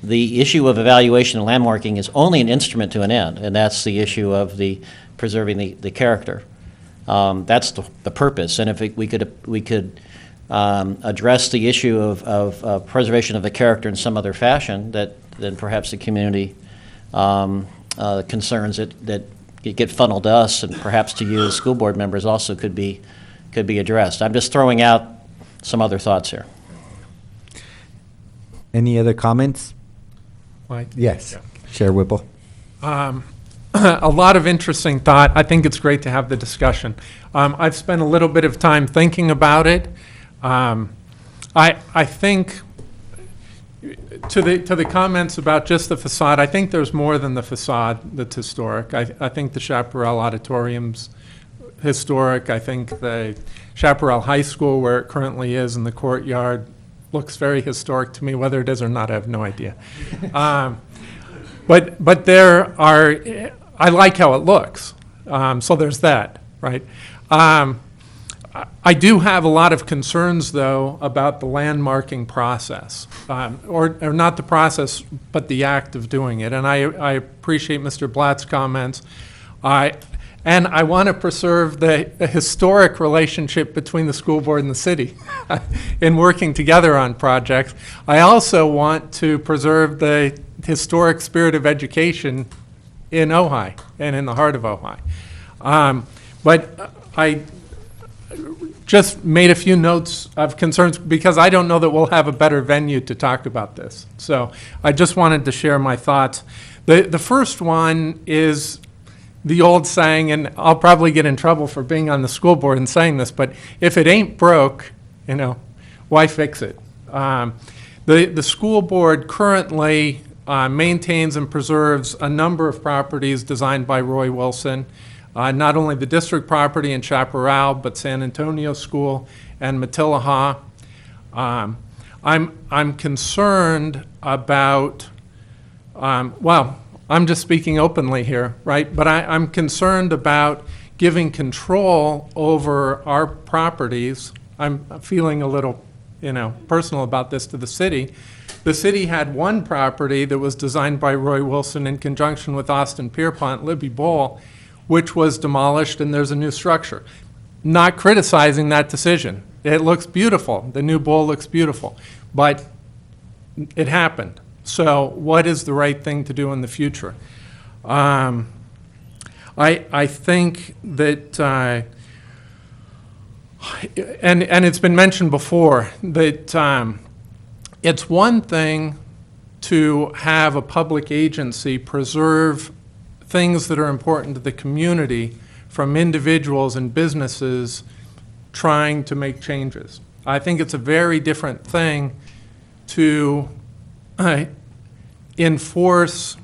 the issue of evaluation and landmarking is only an instrument to an end, and that's the issue of preserving the character. That's the purpose. And if we could address the issue of preservation of the character in some other fashion, then perhaps the community concerns that get funneled to us and perhaps to you as school board members also could be addressed. I'm just throwing out some other thoughts here. Any other comments? Mike? Yes. Chair Whipple. A lot of interesting thought. I think it's great to have the discussion. I've spent a little bit of time thinking about it. I think to the comments about just the facade, I think there's more than the facade that's historic. I think the Chaparral Auditorium's historic. I think the Chaparral High School, where it currently is in the courtyard, looks very historic to me. Whether it is or not, I have no idea. But there are, I like how it looks. So there's that, right? I do have a lot of concerns, though, about the landmarking process, or not the process, but the act of doing it. And I appreciate Mr. Blatt's comments. And I want to preserve the historic relationship between the school board and the city in working together on projects. I also want to preserve the historic spirit of education in Ojai and in the heart of Ojai. But I just made a few notes of concerns because I don't know that we'll have a better venue to talk about this. So I just wanted to share my thoughts. The first one is the old saying, and I'll probably get in trouble for being on the school board and saying this, but if it ain't broke, why fix it? The school board currently maintains and preserves a number of properties designed by Roy Wilson, not only the district property in Chaparral, but San Antonio School and Matilaha. I'm concerned about, well, I'm just speaking openly here, right? But I'm concerned about giving control over our properties. I'm feeling a little, personal about this to the city. The city had one property that was designed by Roy Wilson in conjunction with Austin Pierpont, Libby Bowl, which was demolished, and there's a new structure. Not criticizing that decision. It looks beautiful. The new bowl looks beautiful. But it happened. So what is the right thing to do in the future? I think that, and it's been mentioned before, that it's one thing to have a public agency preserve things that are important to the community from individuals and businesses trying to make changes. I think it's a very different thing to enforce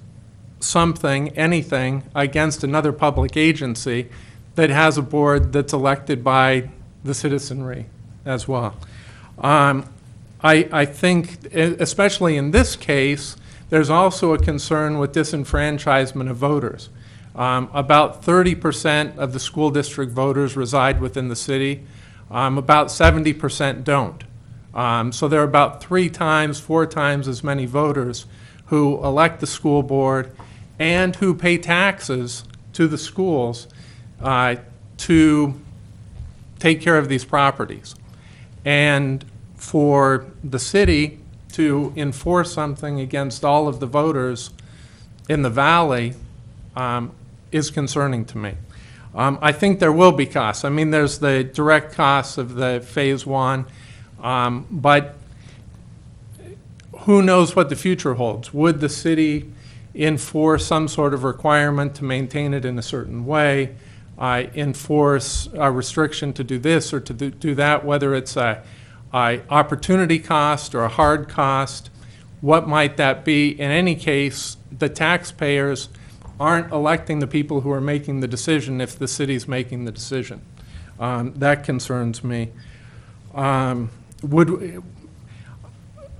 something, anything, against another public agency that has a board that's elected by the citizenry as well. I think, especially in this case, there's also a concern with disenfranchisement of voters. About 30% of the school district voters reside within the city. About 70% don't. So there are about 3 times, 4 times as many voters who elect the school board and who pay taxes to the schools to take care of these properties. And for the city to enforce something against all of the voters in the valley is concerning to me. I think there will be costs. I mean, there's the direct costs of the Phase 1, but who knows what the future holds? Would the city enforce some sort of requirement to maintain it in a certain way, enforce a restriction to do this or to do that, whether it's a opportunity cost or a hard cost? What might that be? In any case, the taxpayers aren't electing the people who are making the decision if the city's making the decision. That concerns me.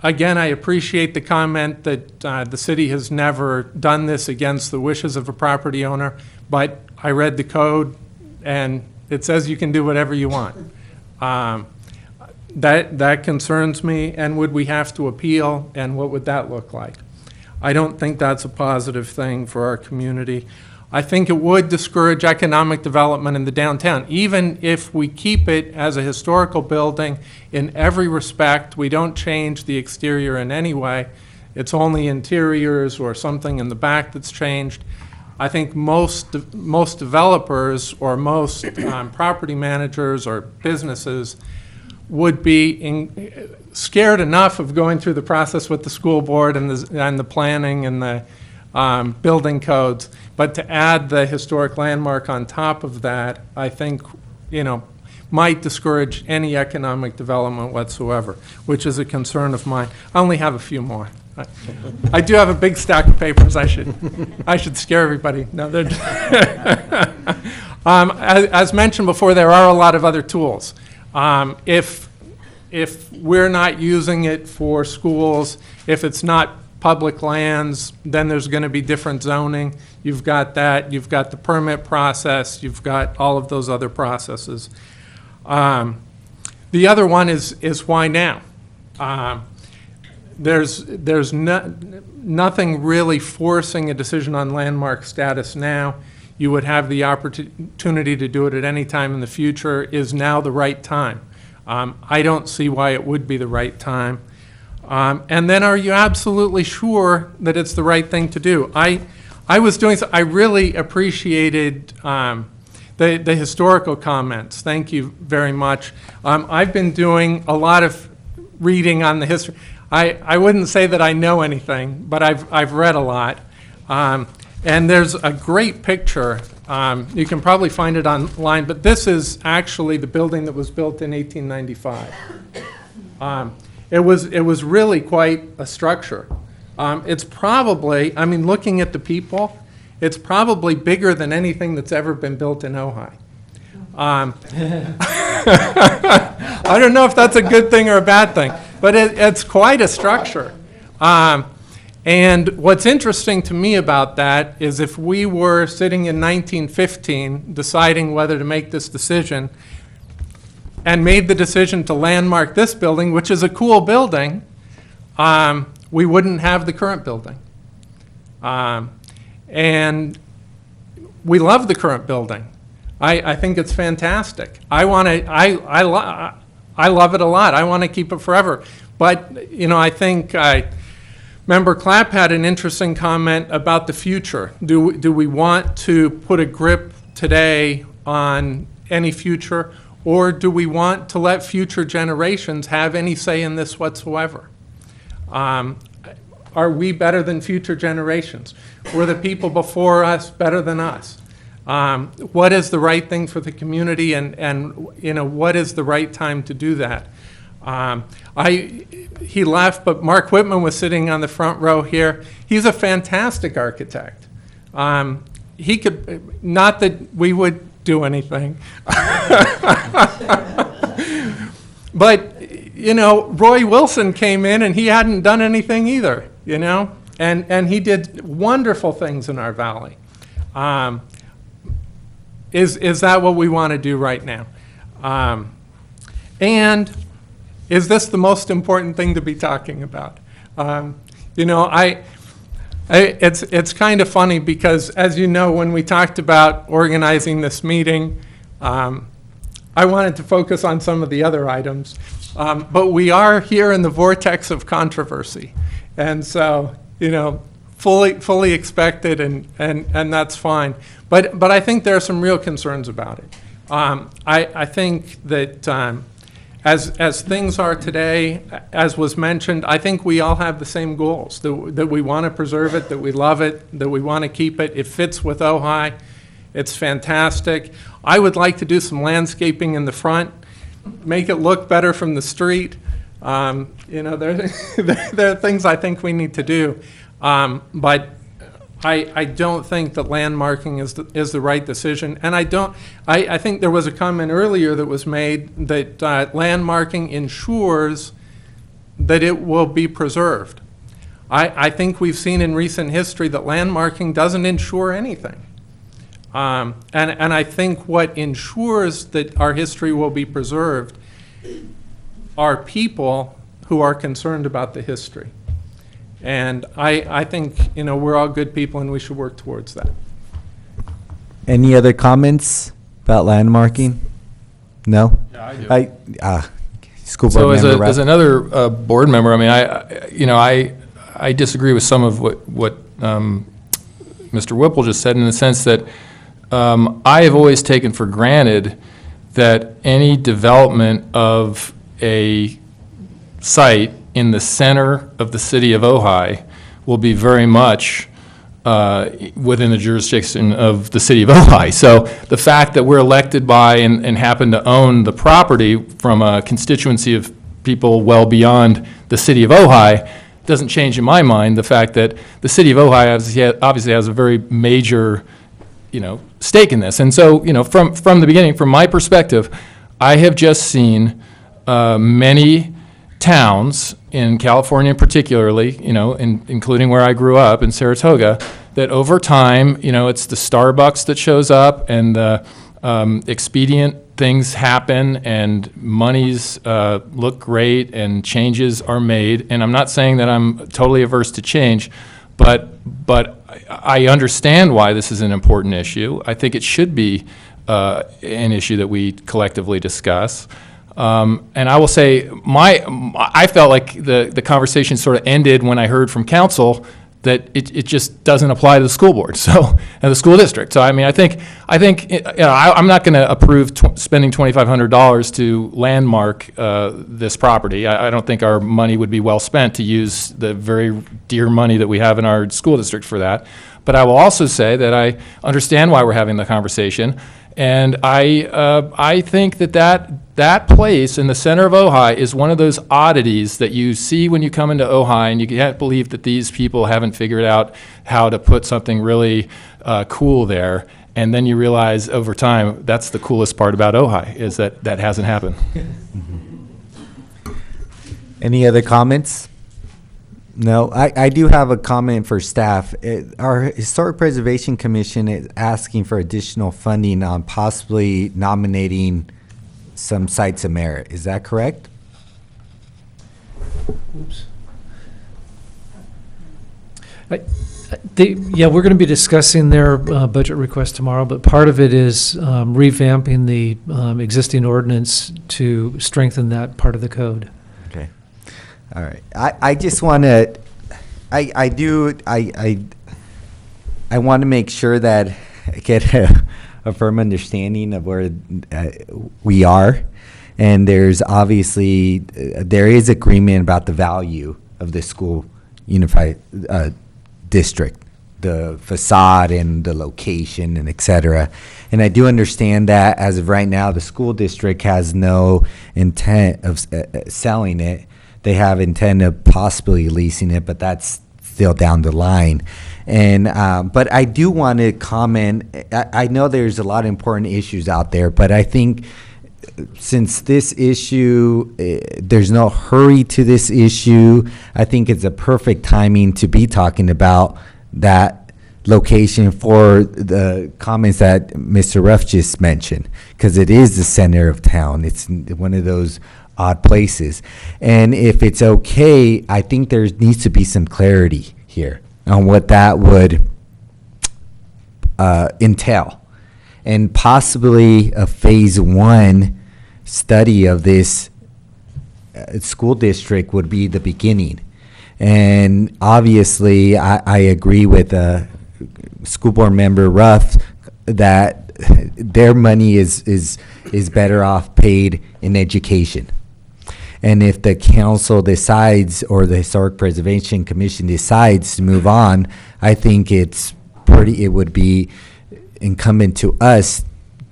Again, I appreciate the comment that the city has never done this against the wishes of a property owner, but I read the code and it says you can do whatever you want. That concerns me, and would we have to appeal, and what would that look like? I don't think that's a positive thing for our community. I think it would discourage economic development in the downtown. Even if we keep it as a historical building in every respect, we don't change the exterior in any way, it's only interiors or something in the back that's changed. I think most developers or most property managers or businesses would be scared enough of going through the process with the school board and the planning and the building codes, but to add the historic landmark on top of that, I think, might discourage any economic development whatsoever, which is a concern of mine. I only have a few more. I do have a big stack of papers. I should scare everybody. No, as mentioned before, there are a lot of other tools. If we're not using it for schools, if it's not public lands, then there's going to be different zoning. You've got that. You've got the permit process. You've got all of those other processes. The other one is why now? There's nothing really forcing a decision on landmark status now. You would have the opportunity to do it at any time in the future. Is now the right time? I don't see why it would be the right time. And then, are you absolutely sure that it's the right thing to do? I really appreciated the historical comments. Thank you very much. I've been doing a lot of reading on the history. I wouldn't say that I know anything, but I've read a lot. And there's a great picture. You can probably find it online, but this is actually the building that was built in 1895. It was really quite a structure. It's probably, I mean, looking at the people, it's probably bigger than anything that's ever been built in Ojai. I don't know if that's a good thing or a bad thing, but it's quite a structure. And what's interesting to me about that is if we were sitting in 1915 deciding whether to make this decision and made the decision to landmark this building, which is a cool building, we wouldn't have the current building. And we love the current building. I think it's fantastic. I love it a lot. I want to keep it forever. But, you know, I think Member Clapp had an interesting comment about the future. Do we want to put a grip today on any future, or do we want to let future generations have any say in this whatsoever? Are we better than future generations? Were the people before us better than us? What is the right thing for the community, and you know, what is the right time to do that? He left, but Mark Whitman was sitting on the front row here. He's a fantastic architect. He could, not that we would do anything, but you know, Roy Wilson came in and he hadn't done anything either, you know, and he did wonderful things in our valley. Is that what we want to do right now? And is this the most important thing to be talking about? You know, it's kind of funny because, as you know, when we talked about organizing this meeting, I wanted to focus on some of the other items, but we are here in the vortex of controversy, and so, you know, fully expected, and that's fine. But I think there are some real concerns about it. I think that as things are today, as was mentioned, I think we all have the same goals, that we want to preserve it, that we love it, that we want to keep it. It fits with Ojai. It's fantastic. I would like to do some landscaping in the front, make it look better from the street. You know, there are things I think we need to do. But I don't think that landmarking is the right decision. And I think there was a comment earlier that was made that landmarking ensures that it will be preserved. I think we've seen in recent history that landmarking doesn't ensure anything. And I think what ensures that our history will be preserved are people who are concerned about the history. And I think, you know, we're all good people and we should work towards that. Any other comments about landmarking? No? Yeah, I do. School board So member. as another board member, I mean, I disagree with some of what Mr. Whipple just said, in the sense that I have always taken for granted that any development of a site in the center of the city of Ojai will be very much within the jurisdiction of the city of Ojai. So the fact that we're elected by and happen to own the property from a constituency of people well beyond the city of Ojai doesn't change in my mind the fact that the city of Ojai obviously has a very major, you know, stake in this. And so, you know, from the beginning, from my perspective, I have just seen many towns in California particularly, you know, including where I grew up in Saratoga, that over time, you know, it's the Starbucks that shows up and the expedient things happen and monies look great and changes are made. And I'm not saying that I'm totally averse to change, but I understand why this is an important issue. I think it should be an issue that we collectively discuss. And I will say, I felt like the conversation sort of ended when I heard from council that it just doesn't apply to the school board, and the school district. So I mean, I think I'm not going to approve spending $2,500 to landmark this property. I don't think our money would be well spent to use the very dear money that we have in our school district for that. But I will also say that I understand why we're having the conversation, and I think that place in the center of Ojai is one of those oddities that you see when you come into Ojai, and you can't believe that these people haven't figured out how to put something really cool there. And then you realize over time, that's the coolest part about Ojai, is that hasn't happened. Any other comments? No, I do have a comment for staff. Our Historic Preservation Commission is asking for additional funding on possibly nominating some sites of merit. Is that correct? Oops. Yeah, we're going to be discussing their budget request tomorrow, but part of it is revamping the existing ordinance to strengthen that part of the code. Okay. All right. I just want to, I want to make sure that I get a firm understanding of where we are. And there's obviously, there is agreement about the value of the school unified district, the facade and the location and et cetera. And I do understand that as of right now, the school district has no intent of selling it. They have intent of possibly leasing it, but that's still down the line. And but I do want to comment. I know there's a lot of important issues out there, but I think since this issue, there's no hurry to this issue. I think it's a perfect timing to be talking about that location for the comments that Mr. Ruff just mentioned, because it is the center of town. It's one of those odd places. And if it's okay, I think there needs to be some clarity here on what that would entail. And possibly a phase one study of this school district would be the beginning. And obviously, I agree with school board member Ruff that their money is better off paid in education. And if the council decides, or the Historic Preservation Commission decides to move on, I think it would be incumbent to us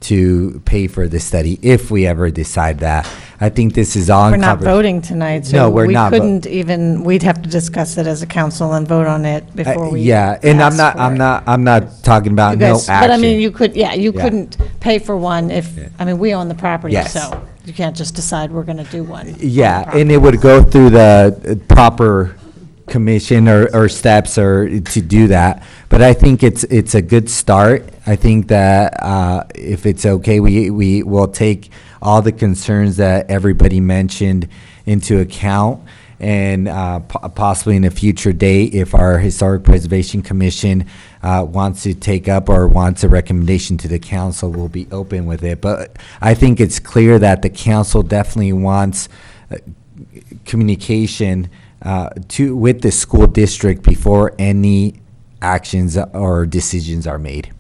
to pay for the study if we ever decide that. I think this is on. We're not voting tonight, so No, we're we not couldn't even, we'd have to discuss it as a council and vote on it before we. Yeah, and I'm not talking about You no guys, action. but I mean, you couldn't pay for one if, I mean, we own the property, Yes. so you can't just decide we're going to do one. Yeah, and it would go through the proper commission or steps or to do that. But I think it's a good start. I think that if it's okay, we will take all the concerns that everybody mentioned into account, and possibly in a future date, if our Historic Preservation Commission wants to take up or wants a recommendation to the council, we'll be open with it. But I think it's clear that the council definitely wants communication with the school district before any actions or decisions are made.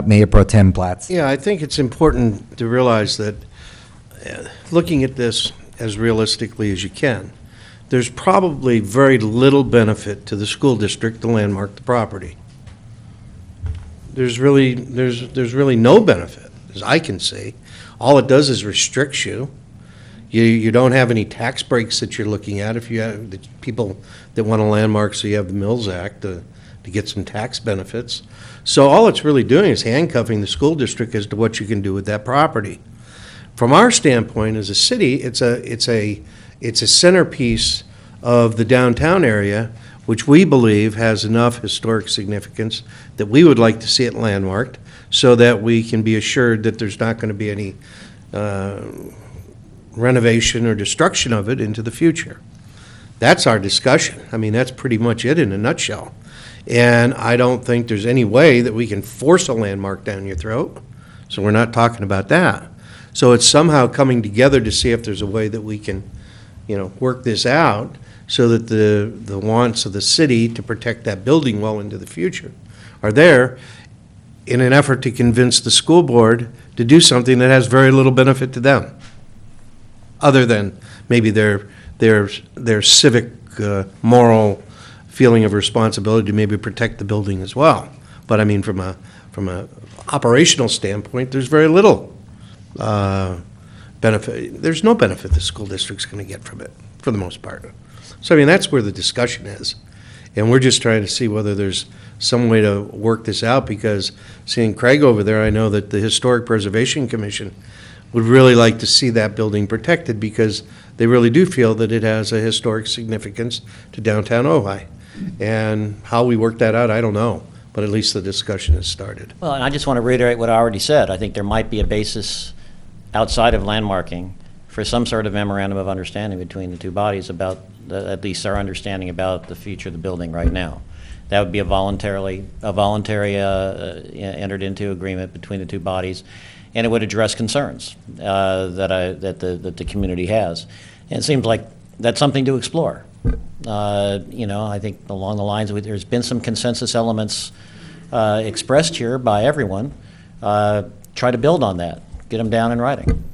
Mayor Pro Tem Platts. Yeah, I think it's important to realize that looking at this as realistically as you can, there's probably very little benefit to the school district to landmark the property. There's really no benefit, as I can see. All it does is restricts you. You don't have any tax breaks that you're looking at if you have the people that want to landmark, so you have the Mills Act to get some tax benefits. So all it's really doing is handcuffing the school district as to what you can do with that property. From our standpoint as a city, it's a centerpiece of the downtown area, which we believe has enough historic significance that we would like to see it landmarked so that we can be assured that there's not going to be any renovation or destruction of it into the future. That's our discussion. I mean, that's pretty much it in a nutshell. And I don't think there's any way that we can force a landmark down your throat, so we're not talking about that. So it's somehow coming together to see if there's a way that we can, work this out so that the wants of the city to protect that building well into the future are there in an effort to convince the school board to do something that has very little benefit to them, other than maybe their civic, moral feeling of responsibility to maybe protect the building as well. But I mean, from a operational standpoint, there's very little benefit. There's no benefit the school district's going to get from it, for the most part. So I mean, that's where the discussion is. And we're just trying to see whether there's some way to work this out, because seeing Craig over there, I know that the Historic Preservation Commission would really like to see that building protected, because they really do feel that it has a historic significance to downtown Ojai. And how we work that out, I don't know, but at least the discussion has started. Well, and I just want to reiterate what I already said. I think there might be a basis outside of landmarking for some sort of memorandum of understanding between the two bodies about at least our understanding about the future of the building right now. That would be a voluntary entered into agreement between the two bodies, and it would address concerns that the community has. And it seems like that's something to explore. I think along the lines of, there's been some consensus elements expressed here by everyone. Try to build on that, get them down in writing.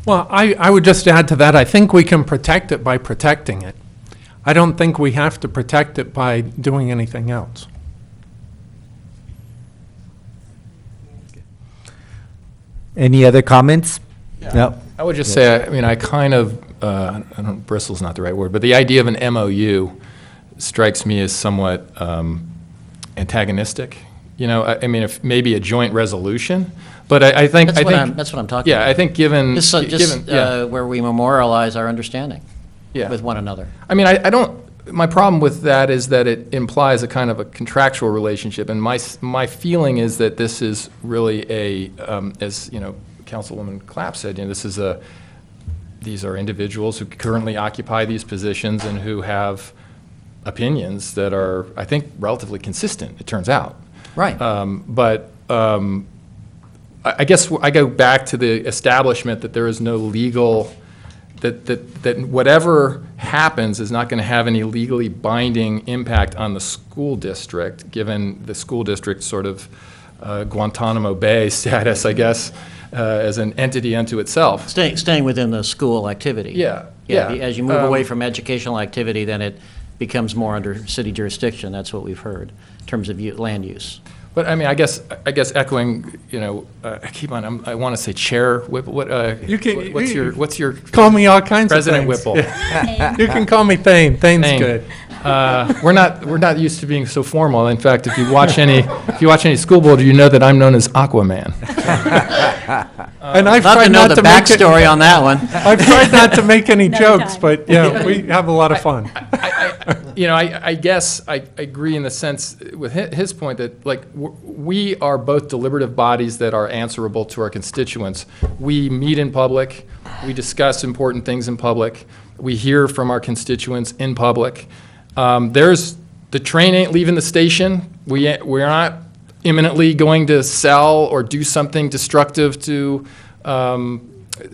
Well, I would just add to that, I think we can protect it by protecting it. I don't think we have to protect it by doing anything else. Any other comments? No. I would just say, I mean, I kind of, bristle's not the right word, but the idea of an MOU strikes me as somewhat antagonistic. I mean, if maybe a joint resolution, but I think that's what I'm talking about. Yeah, I think given where we memorialize our understanding with one another. I mean, I don't. My problem with that is that it implies a kind of a contractual relationship, and my feeling is that this is really as Councilwoman Clapp said, these are individuals who currently occupy these positions and who have opinions that are, I think, relatively consistent, it turns out. Right. I guess I go back to the establishment that there is no legal, that whatever happens is not going to have any legally binding impact on the school district, given the school district's sort of Guantanamo Bay status, I guess, as an entity unto itself. Staying within the school activity. Yeah. As you move away from educational activity, then it becomes more under city jurisdiction. That's what we've heard in terms of land use. But I mean, I guess echoing, I want to say Chair Whipple. What's your call me all kinds President of things. Whipple? You can call me Thane. Thane's good. We're not used to being so formal. In fact, if you watch any school board, you know that I'm known as Aquaman. And I've tried not to know the backstory on that one. I've tried not to make any jokes, but yeah, we have a lot of fun. I guess I agree in the sense with his point that we are both deliberative bodies that are answerable to our constituents. We meet in public, we discuss important things in public, we hear from our constituents in public. The train ain't leaving the station. We're not imminently going to sell or do something destructive to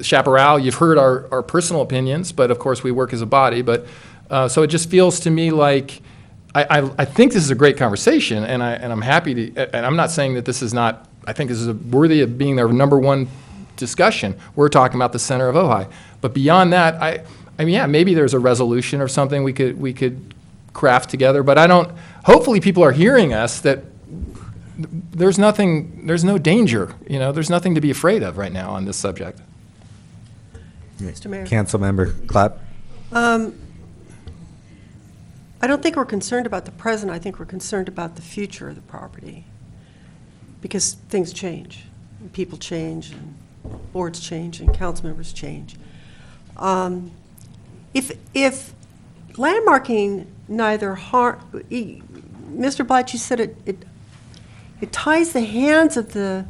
Chaparral. You've heard our personal opinions, but of course we work as a body. But so it just feels to me like I think this is a great conversation, and I'm happy to. And I'm not saying that this is not. I think this is worthy of being their number one discussion. We're talking about the center of Ojai, but beyond that, I mean, yeah, maybe there's a resolution or something we could craft together. But I don't. Hopefully, people are hearing us that. There's no danger, there's nothing to be afraid of right now on this subject. Mr. Mayor. Councilmember Clapp. I don't think we're concerned about the present. I think we're concerned about the future of the property, because things change, and people change, and boards change, and council members change. If landmarking neither Mr. Blight, you said it ties the hands of the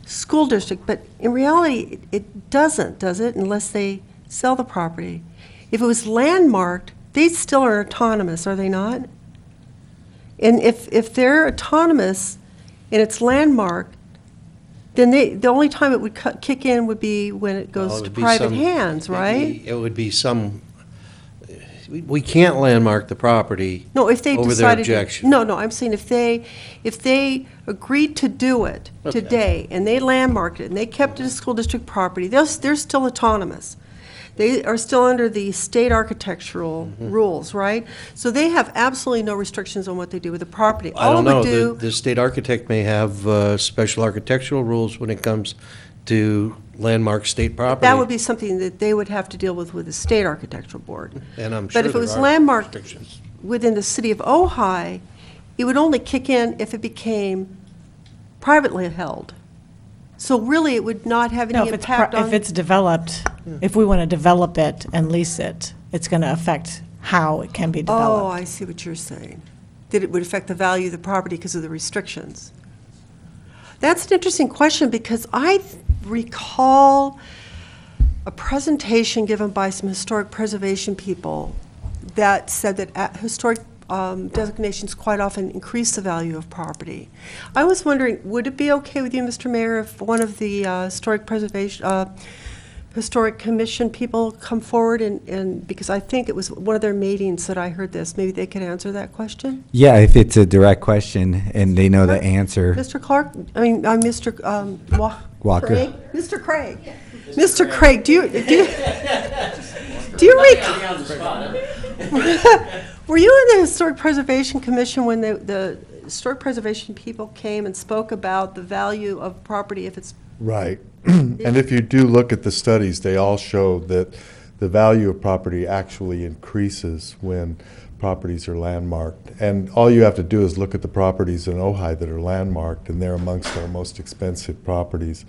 school district, but in reality, it doesn't, does it, unless they sell the property? If it was landmarked, they still are autonomous, are they not? And if they're autonomous and it's landmarked, then the only time it would kick in would be when it Well, goes it to would be private some- hands, right? It would be some, we can't landmark the property No, if they over their decided. objection. No, I'm saying if they agreed to do it Okay. today, and they landmarked it, and they kept it as school district property, they're still autonomous. They are still under the state architectural Mm-hmm. rules, right? So they have absolutely no restrictions on what they do with the property. I don't All it know, would do. the state architect may have special architectural rules when it comes to landmark state property. That would be something that they would have to deal with the state architectural board. And I'm sure But if it there was are landmarked restrictions. within the city of Ojai, it would only kick in if it became privately held. So really, it would not have No, any impact on. if it's developed, if we want to develop it and lease it, it's going to affect how it can be Oh, developed. I see what you're saying. That it would affect the value of the property because of the restrictions. That's an interesting question, because I recall a presentation given by some historic preservation people that said that historic designations quite often increase the value of property. I was wondering, would it be okay with you, Mr. Mayor, if one of the historic commission people come forward and, because I think it was one of their meetings that I heard this, maybe they could answer that question? Yeah, if it's a direct question and they know the answer. Mr. Clark, Mr. Walker. Craig? Mr. Craig. Mr. Craig, do you recall? Were you in the Historic Preservation Commission when the Historic Preservation people came and spoke about the value of property if it's? Right. And if you do look at the studies, they all show that the value of property actually increases when properties are landmarked. And all you have to do is look at the properties in Ojai that are landmarked, and they're amongst our most expensive properties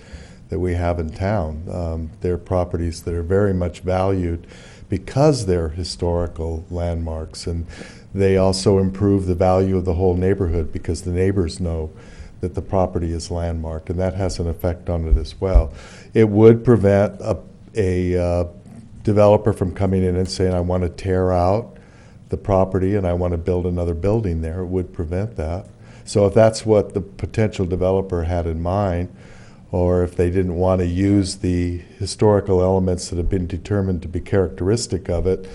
that we have in town. They're properties that are very much valued because they're historical landmarks, and they also improve the value of the whole neighborhood because the neighbors know that the property is landmarked, and that has an effect on it as well. It would prevent a developer from coming in and saying, I want to tear out the property and I want to build another building there. It would prevent that. So if that's what the potential developer had in mind, or if they didn't want to use the historical elements that have been determined to be characteristic of it,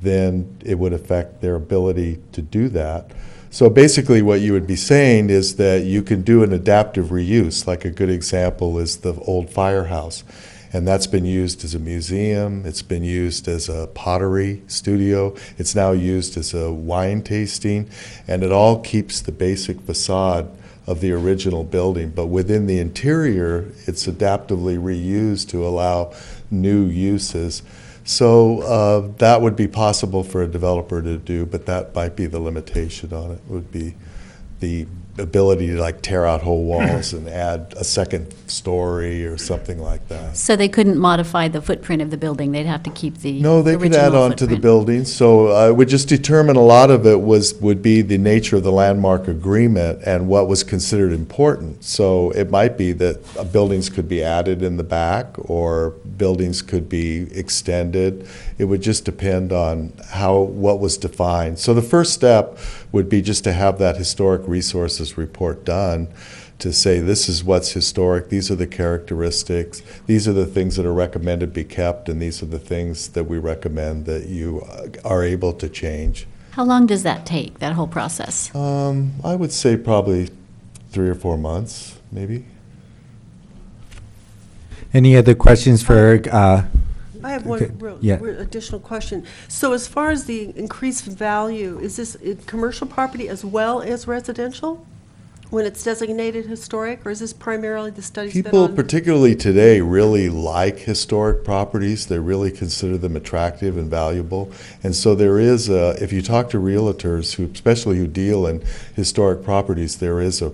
then it would affect their ability to do that. So basically what you would be saying is that you can do an adaptive reuse. Like a good example is the old firehouse. And that's been used as a museum, it's been used as a pottery studio, it's now used as a wine tasting, and it all keeps the basic facade of the original building, but within the interior, it's adaptively reused to allow new uses. So that would be possible for a developer to do, but that might be the limitation on it, would be the ability to like tear out whole walls and add a second story or something like that. So they couldn't modify the footprint of the building, they'd have to keep the No, they could add original on to the footprint. building, so it would just determine a lot of it would be the nature of the landmark agreement and what was considered important. So it might be that buildings could be added in the back or buildings could be extended. It would just depend on what was defined. So the first step would be just to have that historic resources report done to say this is what's historic, these are the characteristics, these are the things that are recommended be kept, and these are the things that we recommend that you are able to change. How long does that take, that whole process? I would say probably 3 or 4 months, maybe. Any other questions for, I have one real additional question. So as far as the increased value, is this commercial property as well as residential when it's designated historic, or is this primarily the studies that People, particularly today, really like historic properties. They really consider them attractive and valuable. And so there is, if you talk to realtors, especially who deal in historic properties, there is a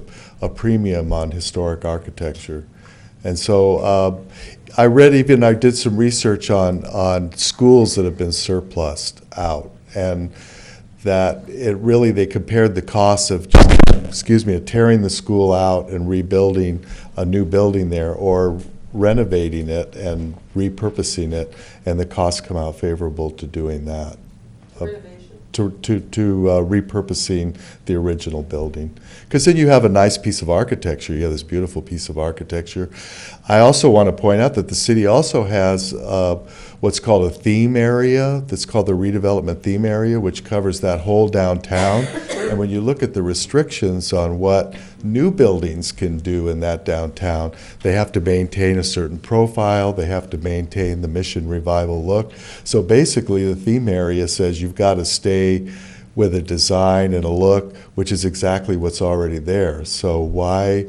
premium on historic architecture. And so I did some research on schools that have been surplused out. And that they compared the cost of of tearing the school out and rebuilding a new building there, or renovating it and repurposing it, and the costs come out favorable to doing that. To repurposing the original building. Because then you have a nice piece of architecture. You have this beautiful piece of architecture. I also want to point out that the city also has what's called a theme area. That's called the redevelopment theme area, which covers that whole downtown. And when you look at the restrictions on what new buildings can do in that downtown, they have to maintain a certain profile. They have to maintain the mission revival look. So basically, the theme area says you've got to stay with a design and a look, which is exactly what's already there. So why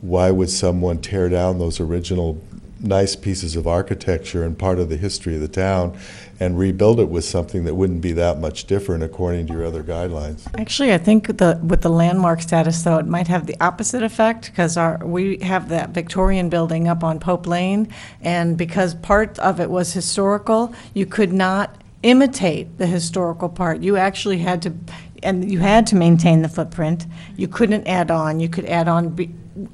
would someone tear down those original nice pieces of architecture and part of the history of the town and rebuild it with something that wouldn't be that much different according to your other guidelines? Actually, I think with the landmark status, though, it might have the opposite effect, because we have that Victorian building up on Pope Lane, and because part of it was historical, you could not imitate the historical part. You actually had to maintain the footprint. You couldn't add on. You could add on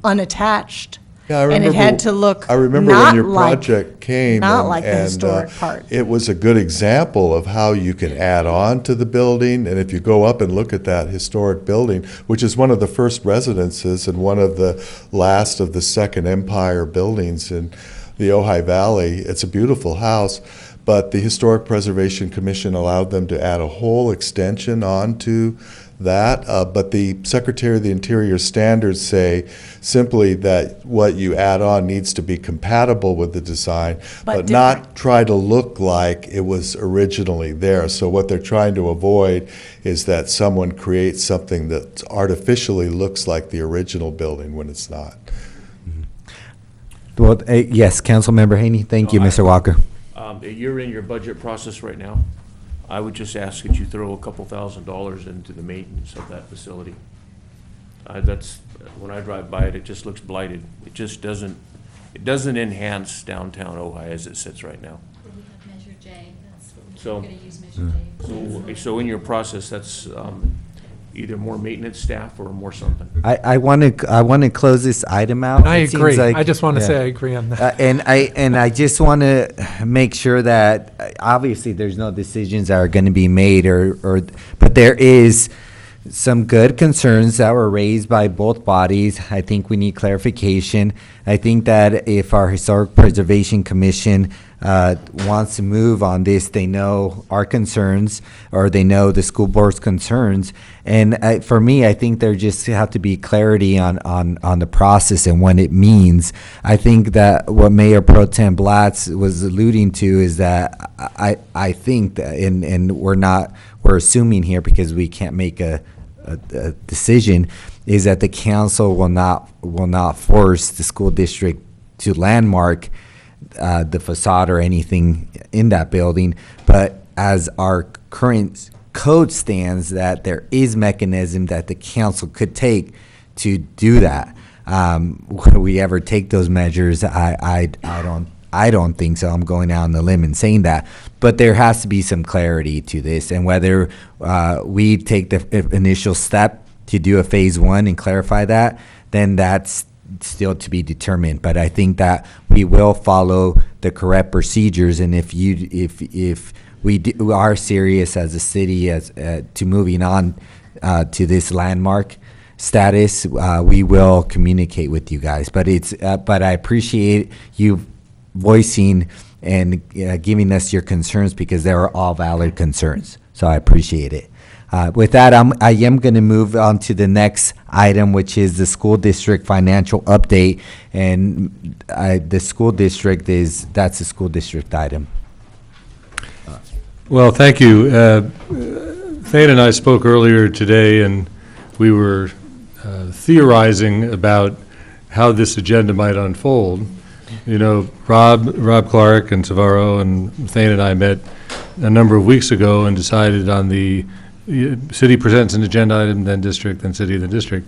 unattached. Yeah, I remember. And it had to look I remember not when your like- project came. not like the historic part. It was a good example of how you can add on to the building. And if you go up and look at that historic building, which is one of the first residences and one of the last of the Second Empire buildings in the Ojai Valley, it's a beautiful house. But the Historic Preservation Commission allowed them to add a whole extension onto that. But the Secretary of the Interior standards say simply that what you add on needs to be compatible with the design, but not try to look like it was originally there. So what they're trying to avoid is that someone creates something that artificially looks like the original building when it's not. Well, yes, Councilmember Haney. Thank you, Mr. Walker. You're in your budget process right now. I would just ask that you throw a couple $1,000s into the maintenance of that facility. That's, when I drive by it, it just looks blighted. It just doesn't enhance downtown Ojai as it sits right now. We have Measure J, that's what So- we're going to use Measure J. So in your process, that's either more maintenance staff or more something. I want to close this item out. I It seems agree. like- I just want to yeah. say I agree on that. And I just want to make sure that obviously there's no decisions that are going to be made but there is some good concerns that were raised by both bodies. I think we need clarification. I think that if our Historic Preservation Commission wants to move on this, they know our concerns, or they know the school board's concerns. And for me, I think there just have to be clarity on the process and what it means. I think that what Mayor Pro Tem Blatz was alluding to is that I think that, and we're assuming here because we can't make a decision, is that the council will not force the school district to landmark the facade or anything in that building, but as our current code stands, that there is mechanism that the council could take to do that. Will we ever take those measures? I don't think so. I'm going out on the limb and saying that, but there has to be some clarity to this, and whether we take the initial step to do a phase one and clarify that, then that's still to be determined. But I think that we will follow the correct procedures, and if we are serious as a city to moving on to this landmark status, we will communicate with you guys. But I appreciate you voicing and giving us your concerns, because they are all valid concerns. So I appreciate it. With that, I am going to move on to the next item, which is the school district financial update. And the school district that's the school district item. Well, thank you. Thane and I spoke earlier today, and we were theorizing about how this agenda might unfold. You know, Rob Clark and Savaro and Thane and I met a number of weeks ago and decided on the city presents an agenda item, then district, then city, then district.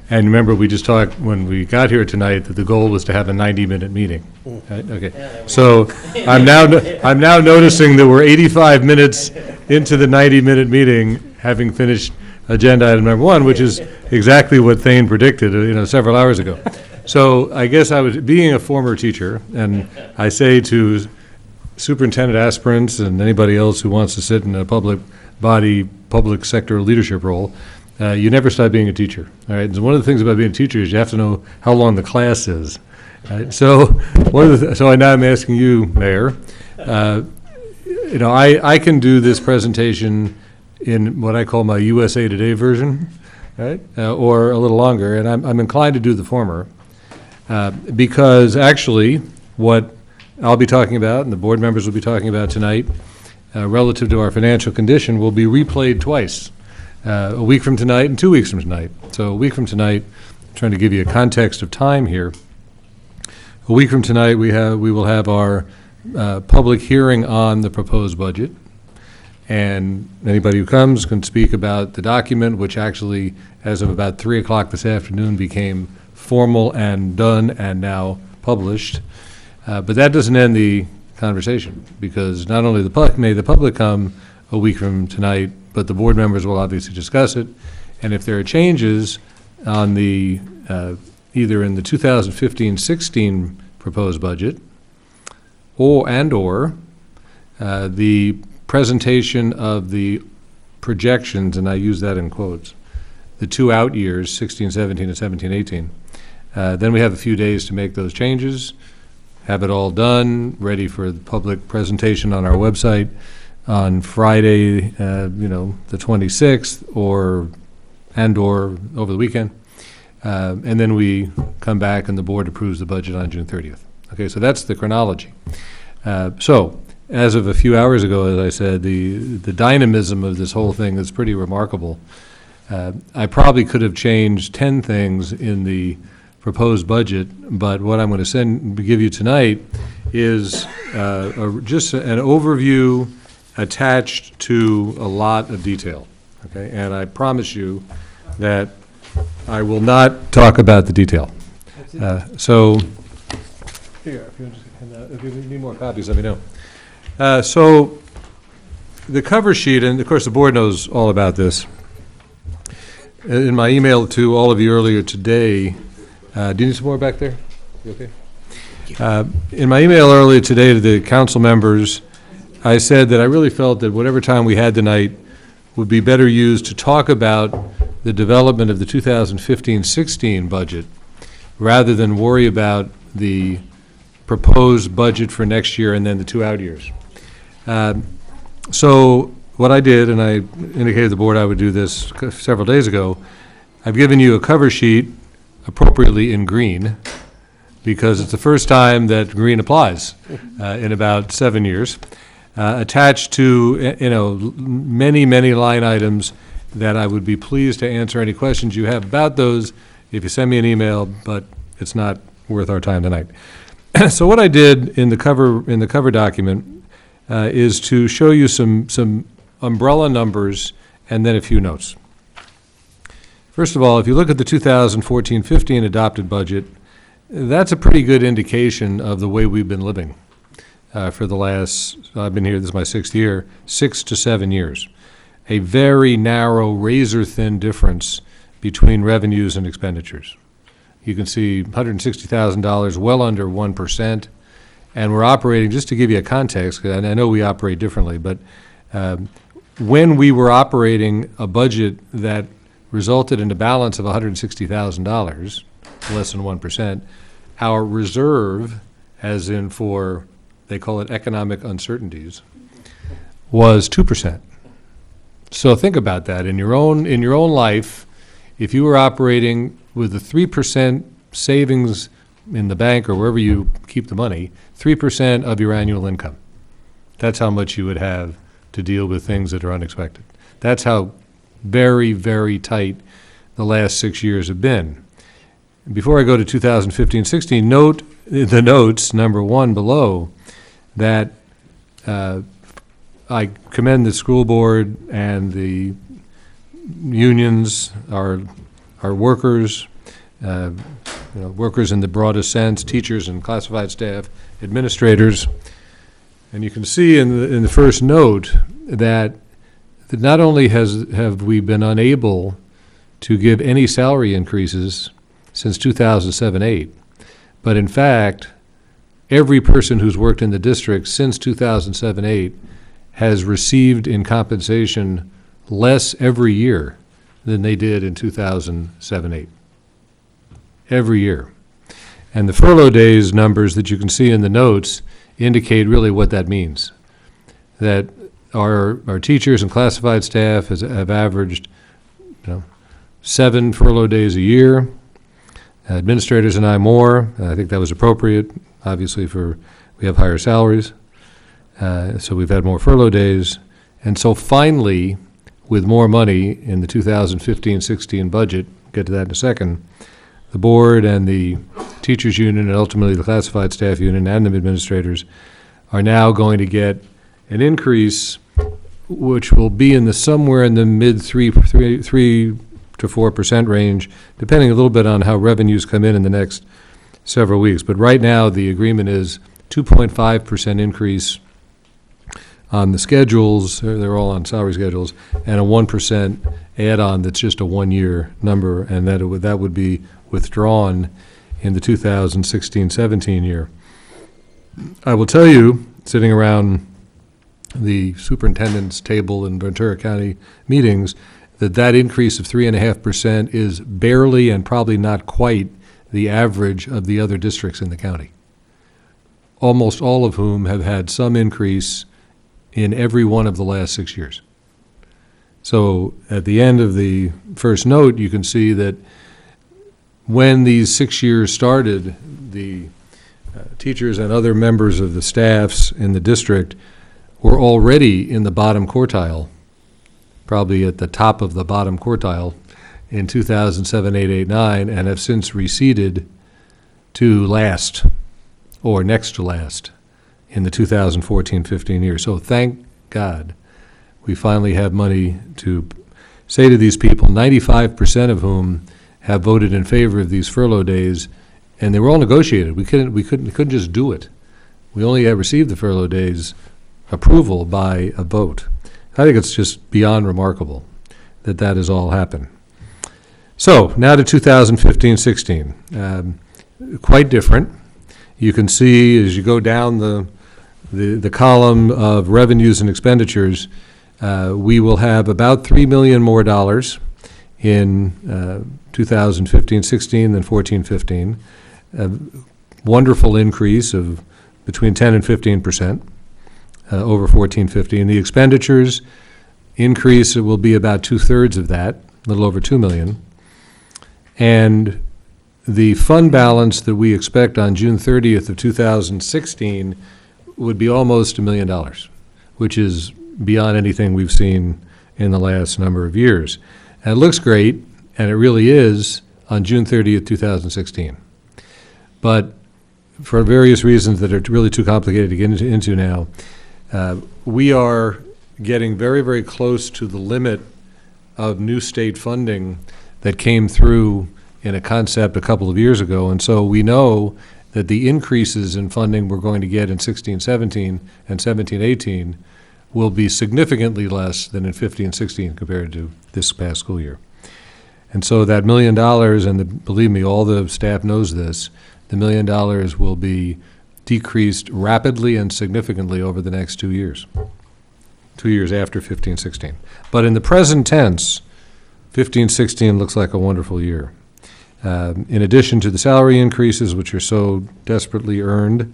And remember, we just talked when we got here tonight that the goal was to have a 90-minute meeting. Right? Okay. So I'm now noticing that we're 85 minutes into the 90-minute meeting, having finished agenda item number 1, which is exactly what Thane predicted, several hours ago. So I guess I was, being a former teacher, and I say to superintendent aspirants and anybody else who wants to sit in a public body, public sector leadership role, you never stop being a teacher. All right. And one of the things about being a teacher is you have to know how long the class is. Right? So so now I'm asking you, Mayor. I can do this presentation in what I call my USA Today version, right? Or a little longer, and I'm inclined to do the former, because actually what I'll be talking about and the board members will be talking about tonight relative to our financial condition will be replayed twice, a week from tonight and 2 weeks from tonight. So a week from tonight, I'm trying to give you a context of time here. A week from tonight, we will have our public hearing on the proposed budget, and anybody who comes can speak about the document, which actually, as of about 3 o'clock this afternoon, became formal and done and now published. But that doesn't end the conversation, because not only may the public come a week from tonight, but the board members will obviously discuss it. And if there are changes on the either in the 2015-16 proposed budget or the presentation of the projections, and I use that in quotes, the 2 out years, 16-17 and 17-18, then we have a few days to make those changes, have it all done, ready for the public presentation on our website on Friday, the 26th, or over the weekend. And then we come back and the board approves the budget on June 30th. Okay, so that's the chronology. So, as of a few hours ago, as I said, the dynamism of this whole thing is pretty remarkable. I probably could have changed 10 things in the proposed budget, but what I'm going to give you tonight is just an overview attached to a lot of detail. Okay, and I promise you that I will not talk about the detail. So, here, if you need more copies, let me know. So, the cover sheet, and of course the board knows all about this. In my email to all of you earlier today, do you need some more back there? You okay? In my email earlier today to the council members, I said that I really felt that whatever time we had tonight would be better used to talk about the development of the 2015-16 budget rather than worry about the proposed budget for next year and then the 2 out years. So what I did, and I indicated to the board I would do this several days ago, I've given you a cover sheet appropriately in green because it's the first time that green applies in about 7 years. Attached to many line items that I would be pleased to answer any questions you have about those if you send me an email, but it's not worth our time tonight. So what I did in the cover document is to show you some umbrella numbers and then a few notes. First of all, if you look at the 2014-15 adopted budget, that's a pretty good indication of the way we've been living. For the last, I've been here, this is my 6th year, 6 to 7 years. A very narrow, razor-thin difference between revenues and expenditures. You can see $160,000, well under 1%, and we're operating, just to give you a context, because I know we operate differently, but when we were operating a budget that resulted in a balance of $160,000, less than 1%, our reserve, as in for, they call it economic uncertainties, was 2%. So think about that. In your own life, if you were operating with a 3% savings in the bank or wherever you keep the money, 3% of your annual income, that's how much you would have to deal with things that are unexpected. That's how very, very tight the last 6 years have been. Before I go to 2015-16, note the notes, number 1 below, that I commend the school board and the unions, our workers, workers in the broadest sense, teachers and classified staff, administrators. And you can see in the first note that that not only have we been unable to give any salary increases since 2007-8, but in fact, every person who's worked in the district since 2007-8 has received in compensation less every year than they did in 2007-8. Every year. And the furlough days numbers that you can see in the notes indicate really what that means. That our teachers and classified staff have averaged 7 furlough days a year. Administrators and I more. I think that was appropriate, obviously, we have higher salaries. So we've had more furlough days. And so finally, with more money in the 2015-16 budget, get to that in a second, the board and the teachers union and ultimately the classified staff union and the administrators are now going to get an increase which will be in the somewhere in the mid 3 to 4% range, depending a little bit on how revenues come in the next several weeks. But right now, the agreement is 2.5% increase on the schedules, they're all on salary schedules, and a 1% add-on that's just a one-year number, and that would be withdrawn in the 2016-17 year. I will tell you, sitting around the superintendent's table in Ventura County meetings, that increase of 3.5% is barely and probably not quite the average of the other districts in the county, almost all of whom have had some increase in every one of the last 6 years. So at the end of the first note, you can see that when these 6 years started, the teachers and other members of the staffs in the district were already in the bottom quartile, probably at the top of the bottom quartile in 2007, 8, 8, 9, and have since receded to last or next to last in the 2014-15 year. So thank God we finally have money to say to these people, 95% of whom have voted in favor of these furlough days, and they were all negotiated. We couldn't just do it. We only received the furlough days approval by a vote. I think it's just beyond remarkable that has all happened. So now to 2015-16, quite different. You can see as you go down the column of revenues and expenditures, we will have about $3 million more in 2015-16 than 14-15. A wonderful increase of between 10 and 15%. Over 14-15. The expenditures increase will be about 2/3 of that, a little over $2 million. And the fund balance that we expect on June 30th of 2016 would be almost $1 million, which is beyond anything we've seen in the last number of years. And it looks great, and it really is, on June 30th, 2016. But for various reasons that are really too complicated to get into now, we are getting very, very close to the limit of new state funding that came through in a concept a couple of years ago. And so we know that the increases in funding we're going to get in 16-17 and 17-18 will be significantly less than in 15-16 compared to this past school year. And so that $1 million, and believe me, all the staff knows this, the $1 million will be decreased rapidly and significantly over the next 2 years, 2 years after 15-16. But in the present tense, 15-16 looks like a wonderful year. In addition to the salary increases, which are so desperately earned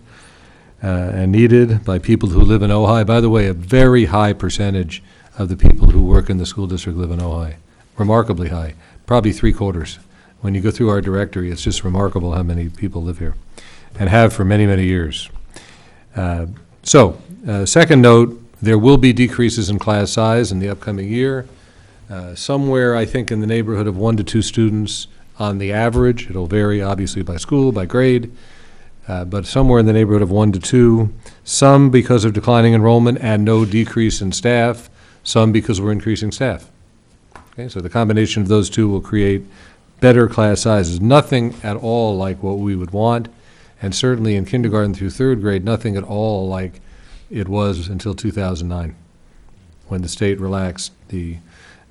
and needed by people who live in Ojai. By the way, a very high percentage of the people who work in the school district live in Ojai, remarkably high, probably 3/4. When you go through our directory, it's just remarkable how many people live here and have for many, many years. Second note, there will be decreases in class size in the upcoming year. Somewhere, I think, in the neighborhood of 1 to 2 students on the average. It'll vary, obviously, by school, by grade, but somewhere in the neighborhood of 1 to 2. Some because of declining enrollment and no decrease in staff. Some because we're increasing staff. Okay, so the combination of those two will create better class sizes. Nothing at all like what we would want, and certainly in kindergarten through 3rd grade, nothing at all like it was until 2009, when the state relaxed the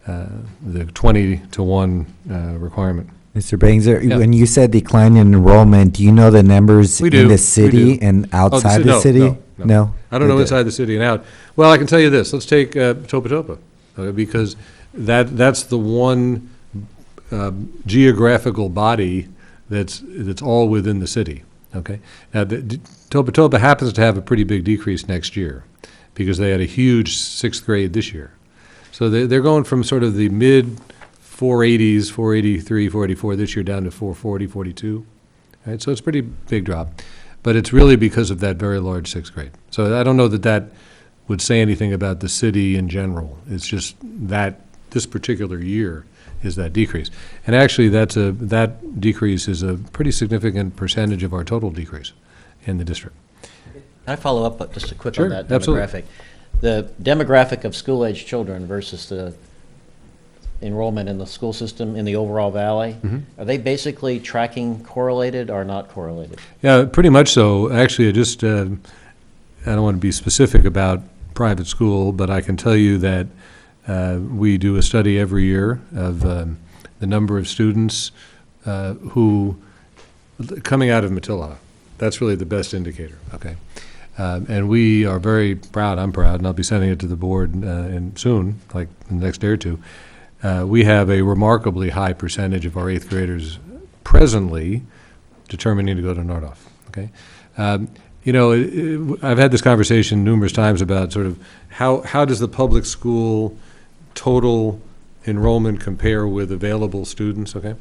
20-to-1 requirement. Mr. Bangser, Yeah. when you said decline in enrollment, do you know the numbers We do, in we the city do. and Oh, outside the no, city? no. I don't know Okay. inside the city and out. Well, I can tell you this, let's take Topa, because that's the one geographical body that's all within the city, okay? Now, Topa happens to have a pretty big decrease next year, because they had a huge sixth grade this year. So they're going from sort of the mid 480s, 483, 484 this year, down to 440, 42, right? So it's a pretty big drop. But it's really because of that very large sixth grade. So I don't know that would say anything about the city in general. It's just that this particular year is that decrease. And actually, that decrease is a pretty significant percentage of our total decrease in the district. Can I follow up, but just a quick Sure, on that demographic? absolutely. The demographic of school-age children versus the enrollment in the school system in the overall valley, are they basically tracking correlated or not correlated? Yeah, pretty much so. Actually, I don't want to be specific about private school, but I can tell you that we do a study every year of the number of students who, coming out of Matilla, that's really the best indicator, okay? And we are very proud, I'm proud, and I'll be sending it to the board soon, like in the next day or two. We have a remarkably high percentage of our eighth graders presently determining to go to Nordhoff, okay? I've had this conversation numerous times about sort of how does the public school total enrollment compare with available students, okay?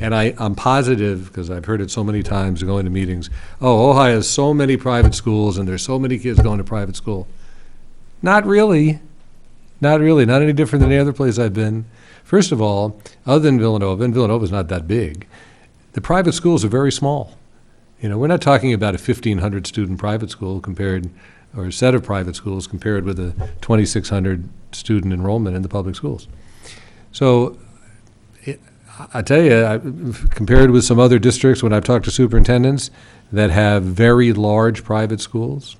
And I'm positive, because I've heard it so many times going to meetings, Ojai has so many private schools and there's so many kids going to private school. Not really. Not any different than any other place I've been. First of all, other than Villanova, and Villanova's not that big, the private schools are very small. We're not talking about a 1,500 student private school or a set of private schools compared with a 2,600 student enrollment in the public schools. So I tell you, compared with some other districts, when I've talked to superintendents that have very large private schools,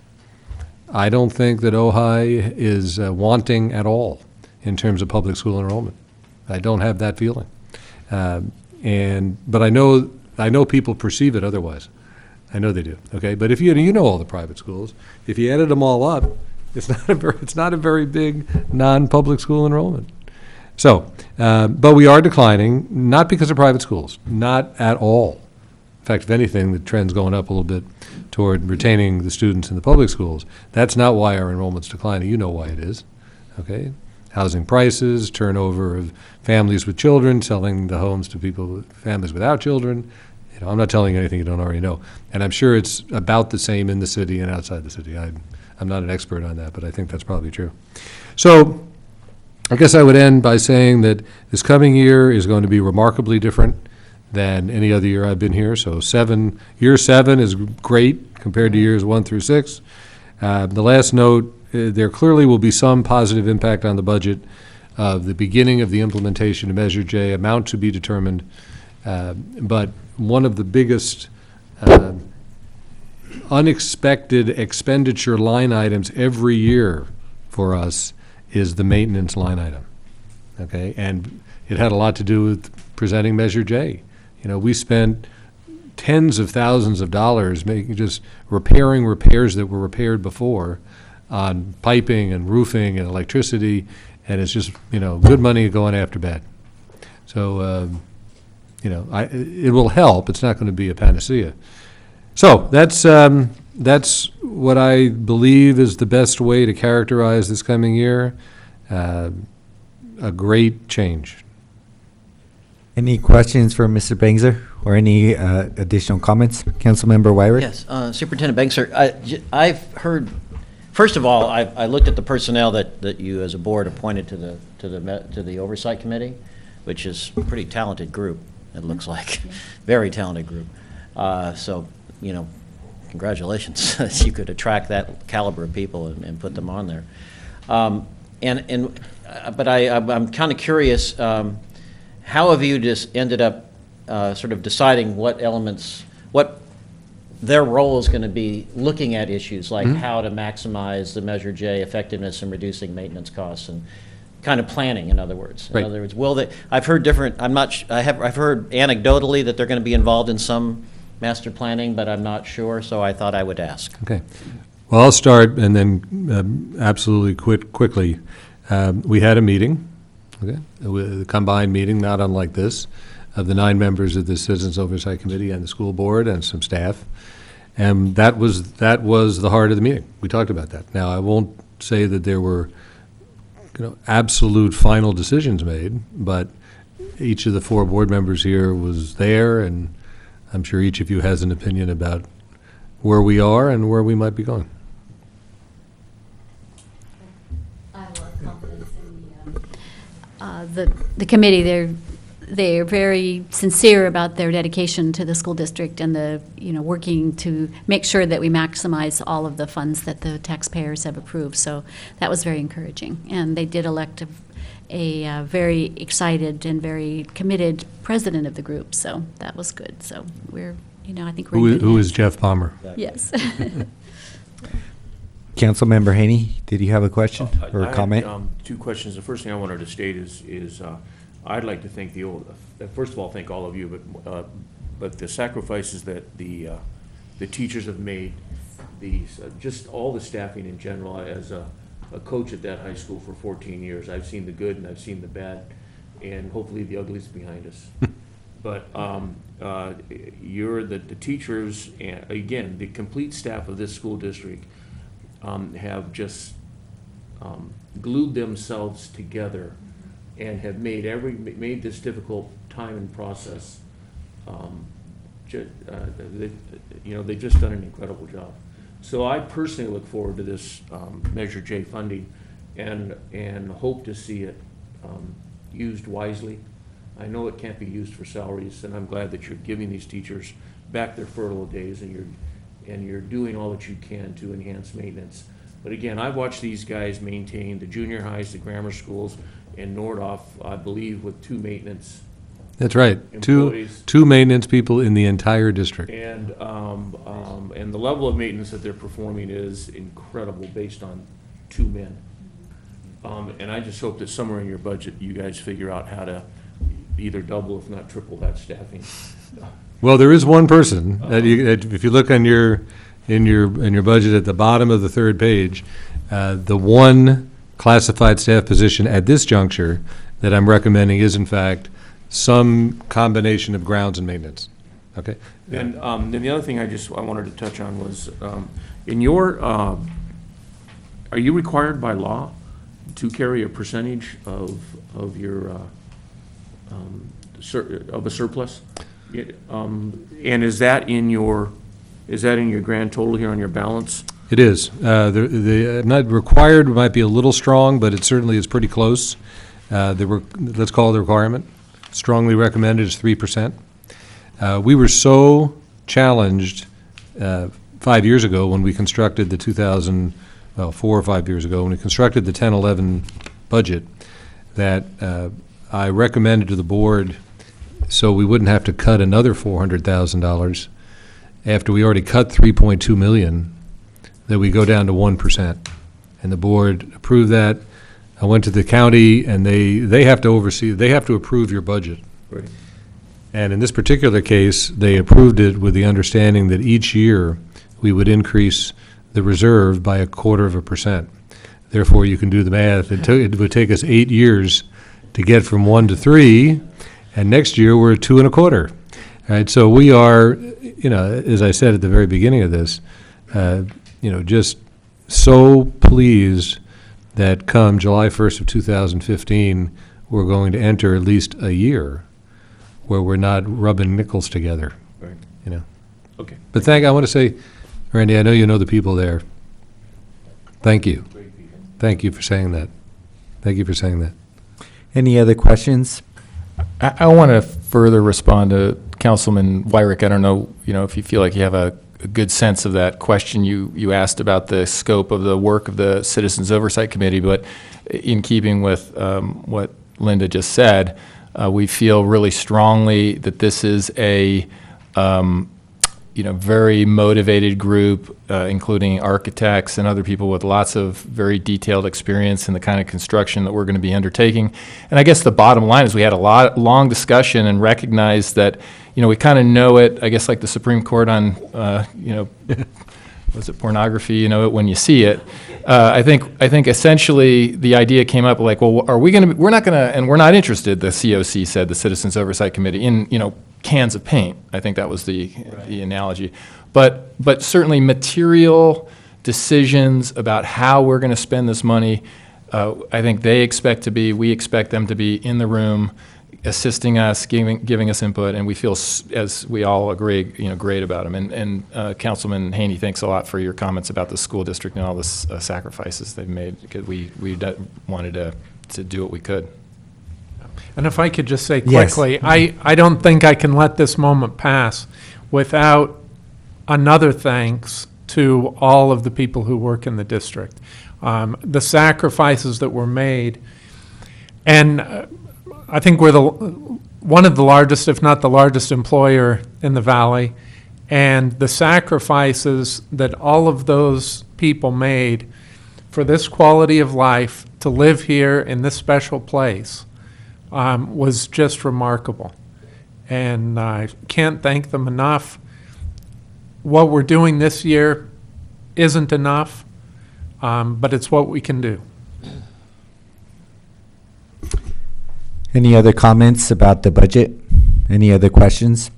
I don't think that Ojai is wanting at all in terms of public school enrollment. I don't have that feeling. But I know people perceive it otherwise. I know they do, okay? But if you know all the private schools, if you added them all up, it's not a very big non-public school enrollment. So, but we are declining, not because of private schools, not at all. In fact, if anything, the trend's going up a little bit toward retaining the students in the public schools. That's not why our enrollment's declining. You know why it is, okay? Housing prices, turnover of families with children, selling the homes to families without children. I'm not telling you anything you don't already know. And I'm sure it's about the same in the city and outside the city. I'm not an expert on that, but I think that's probably true. So I guess I would end by saying that this coming year is going to be remarkably different than any other year I've been here. So year 7 is great compared to years 1 through 6. The last note, there clearly will be some positive impact on the budget of the beginning of the implementation of Measure J, amount to be determined. But one of the biggest unexpected expenditure line items every year for us is the maintenance line item, okay? And it had a lot to do with presenting Measure J. We spent tens of thousands of dollars just repairing repairs that were repaired before on piping and roofing and electricity, and it's just, good money going after bad. So, it will help. It's not going to be a panacea. So that's what I believe is the best way to characterize this coming year. A great change. Any questions for Mr. Bangser or any additional comments? Councilmember Wyrick? Yes, Superintendent Bangser, I've heard, first of all, I looked at the personnel that you as a board appointed to the Oversight Committee, which is a pretty talented group, it looks like. Very talented group. So, congratulations that you could attract that caliber of people and put them on there. But I'm kind of curious, how have you just ended up sort of deciding what elements, what their role is going to be looking at issues like how to maximize the Measure J effectiveness in reducing maintenance costs and kind of planning, in other words. Right. In other words, will they, I've heard different, I've heard anecdotally that they're going to be involved in some master planning, but I'm not sure, so I thought I would ask. Okay. Well, I'll start and then absolutely quickly. We had a meeting, okay, a combined meeting, not unlike this, of the 9 members of the Citizens Oversight Committee and the school board and some staff. And that was the heart of the meeting. We talked about that. Now, I won't say that there were absolute final decisions made, but each of the 4 board members here was there, and I'm sure each of you has an opinion about where we are and where we might be going. I have a lot of confidence in the committee. They're very sincere about their dedication to the school district and the, working to make sure that we maximize all of the funds that the taxpayers have approved. So that was very encouraging. And they did elect a very excited and very committed president of the group. So that was good. So we're, I think we're in good Who hands. is Jeff Palmer? Yes. Councilmember Haney, did you have a question or a comment? I had 2 questions. The first thing I wanted to state is I'd like to thank first of all, thank all of you, but the sacrifices that the teachers have made, just all the staffing in general. As a coach at that high school for 14 years, I've seen the good and I've seen the bad, and hopefully the ugly's behind us. But you're the teachers, and again, the complete staff of this school district have just glued themselves together and have made this difficult time and process. They've just done an incredible job. So I personally look forward to this Measure J funding, and hope to see it used wisely. I know it can't be used for salaries, and I'm glad that you're giving these teachers back their furlough days, and you're doing all that you can to enhance maintenance. But again, I've watched these guys maintain the junior highs, the grammar schools, and Nordhoff, I believe, with 2 maintenance That's right. employees. Two maintenance people in the entire district. And the level of maintenance that they're performing is incredible based on 2 men. And I just hope that somewhere in your budget, you guys figure out how to either double, if not triple, that staffing. Well, there is one person that if you look on in your budget at the bottom of the 3rd page, the one classified staff position at this juncture that I'm recommending is in fact some combination of grounds and maintenance. Okay. And then the other thing I wanted to touch on was in your are you required by law to carry a percentage of your of a surplus? And is that in your grand total here on your balance? It is. Not required might be a little strong, but it certainly is pretty close. Let's call it the requirement. Strongly recommended is 3%. We were so challenged 5 years ago when we constructed the 4 or 5 years ago when we constructed the 10-11 budget that I recommended to the board so we wouldn't have to cut another $400,000 after we already cut $3.2 million, that we go down to 1%. And the board approved that. I went to the county, and they have to approve your budget. Right. And in this particular case, they approved it with the understanding that each year we would increase the reserve by 1/4%. Therefore, you can do the math. It would take us 8 years to get from 1 to 3, and next year we're at 2 1/4. All right, so we are, as I said at the very beginning of this, just so pleased that come July 1st of 2015, we're going to enter at least a year where we're not rubbing nickels together. Right. Okay. But I want to say, Randy, I know you know the people there. Thank you. Great people. Thank you for saying that. Thank you for saying that. Any other questions? I want to further respond to Councilman Wyrick. I don't know, if you feel like you have a good sense of that question you asked about the scope of the work of the Citizens Oversight Committee, but in keeping with what Linda just said, we feel really strongly that this is very motivated group, including architects and other people with lots of very detailed experience in the kind of construction that we're going to be undertaking. And I guess the bottom line is we had a long discussion and recognized that, we kind of know it, I guess like the Supreme Court on, was it pornography, when you see it. I think essentially the idea came up like, well, we're not interested, the COC said, the Citizens Oversight Committee, in, cans of paint. I think that was the analogy. But certainly material decisions about how we're going to spend this money, I think we expect them to be in the room, assisting us, giving us input, and we feel, as we all agree, great about them. And Councilman Haney, thanks a lot for your comments about the school district and all the sacrifices they've made, because we wanted to do what we could. And if I could just say Yes. quickly, I don't think I can let this moment pass without another thanks to all of the people who work in the district. The sacrifices that were made, and I think we're one of the largest, if not the largest employer in the valley, and the sacrifices that all of those people made for this quality of life, to live here in this special place, was just remarkable. And I can't thank them enough. What we're doing this year isn't enough, but it's what we can do. Any other comments about the budget? Any other questions?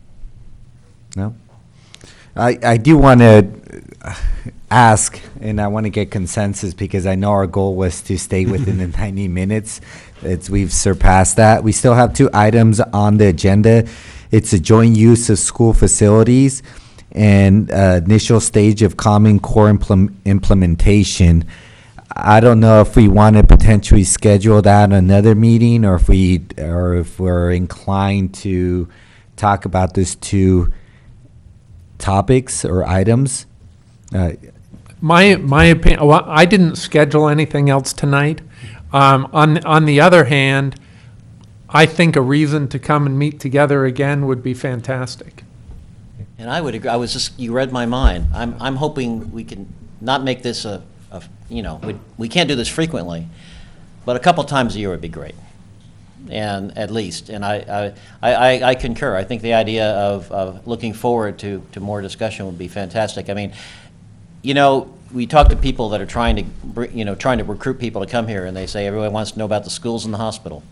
No? I do want to ask, and I want to get consensus, because I know our goal was to stay within the 90 minutes. We've surpassed that. We still have 2 items on the agenda. It's a joint use of school facilities and initial stage of Common Core implementation. I don't know if we want to potentially schedule that another meeting, or if we're inclined to talk about these 2 topics or items. My opinion, well, I didn't schedule anything else tonight. On the other hand, I think a reason to come and meet together again would be fantastic. And I would agree. You read my mind. I'm hoping we can not make this we can't do this frequently, but a couple times a year would be great. And at least, and I concur. I think the idea of looking forward to more discussion would be fantastic. I mean, we talk to people that are trying to recruit people to come here, and they say everyone wants to know about the schools and the hospital,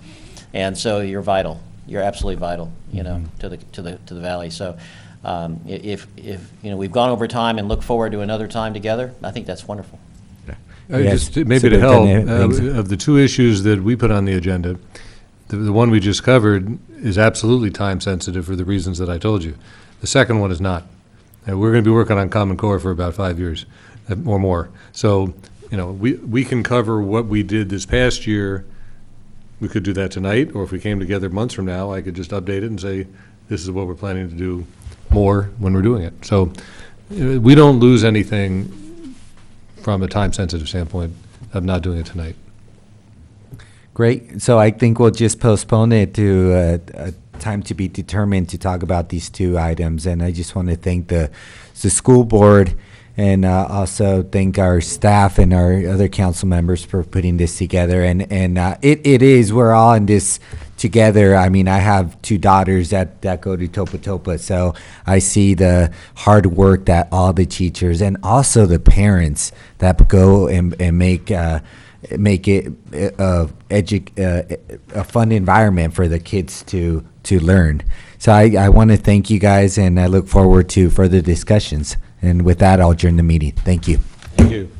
and so you're vital. You're absolutely vital, to the valley. So, if we've gone over time and look forward to another time together, I think that's wonderful. Just maybe to help, of the 2 issues that we put on the agenda, the one we just covered is absolutely time sensitive for the reasons that I told you. The second one is not. We're going to be working on Common Core for about 5 years or more. So, we can cover what we did this past year. We could do that tonight, or if we came together months from now, I could just update it and say, this is what we're planning to do more when we're doing it. So we don't lose anything from a time-sensitive standpoint of not doing it tonight. Great. So I think we'll just postpone it to a time to be determined to talk about these 2 items. And I just want to thank the school board, and also thank our staff and our other council members for putting this together. And it is, we're all in this together. I mean, I have 2 daughters that go to Topa Topa, so I see the hard work that all the teachers and also the parents that go and make it a fun environment for the kids to learn. So I want to thank you guys, and I look forward to further discussions. And with that, I'll adjourn the meeting. Thank you. Thank you.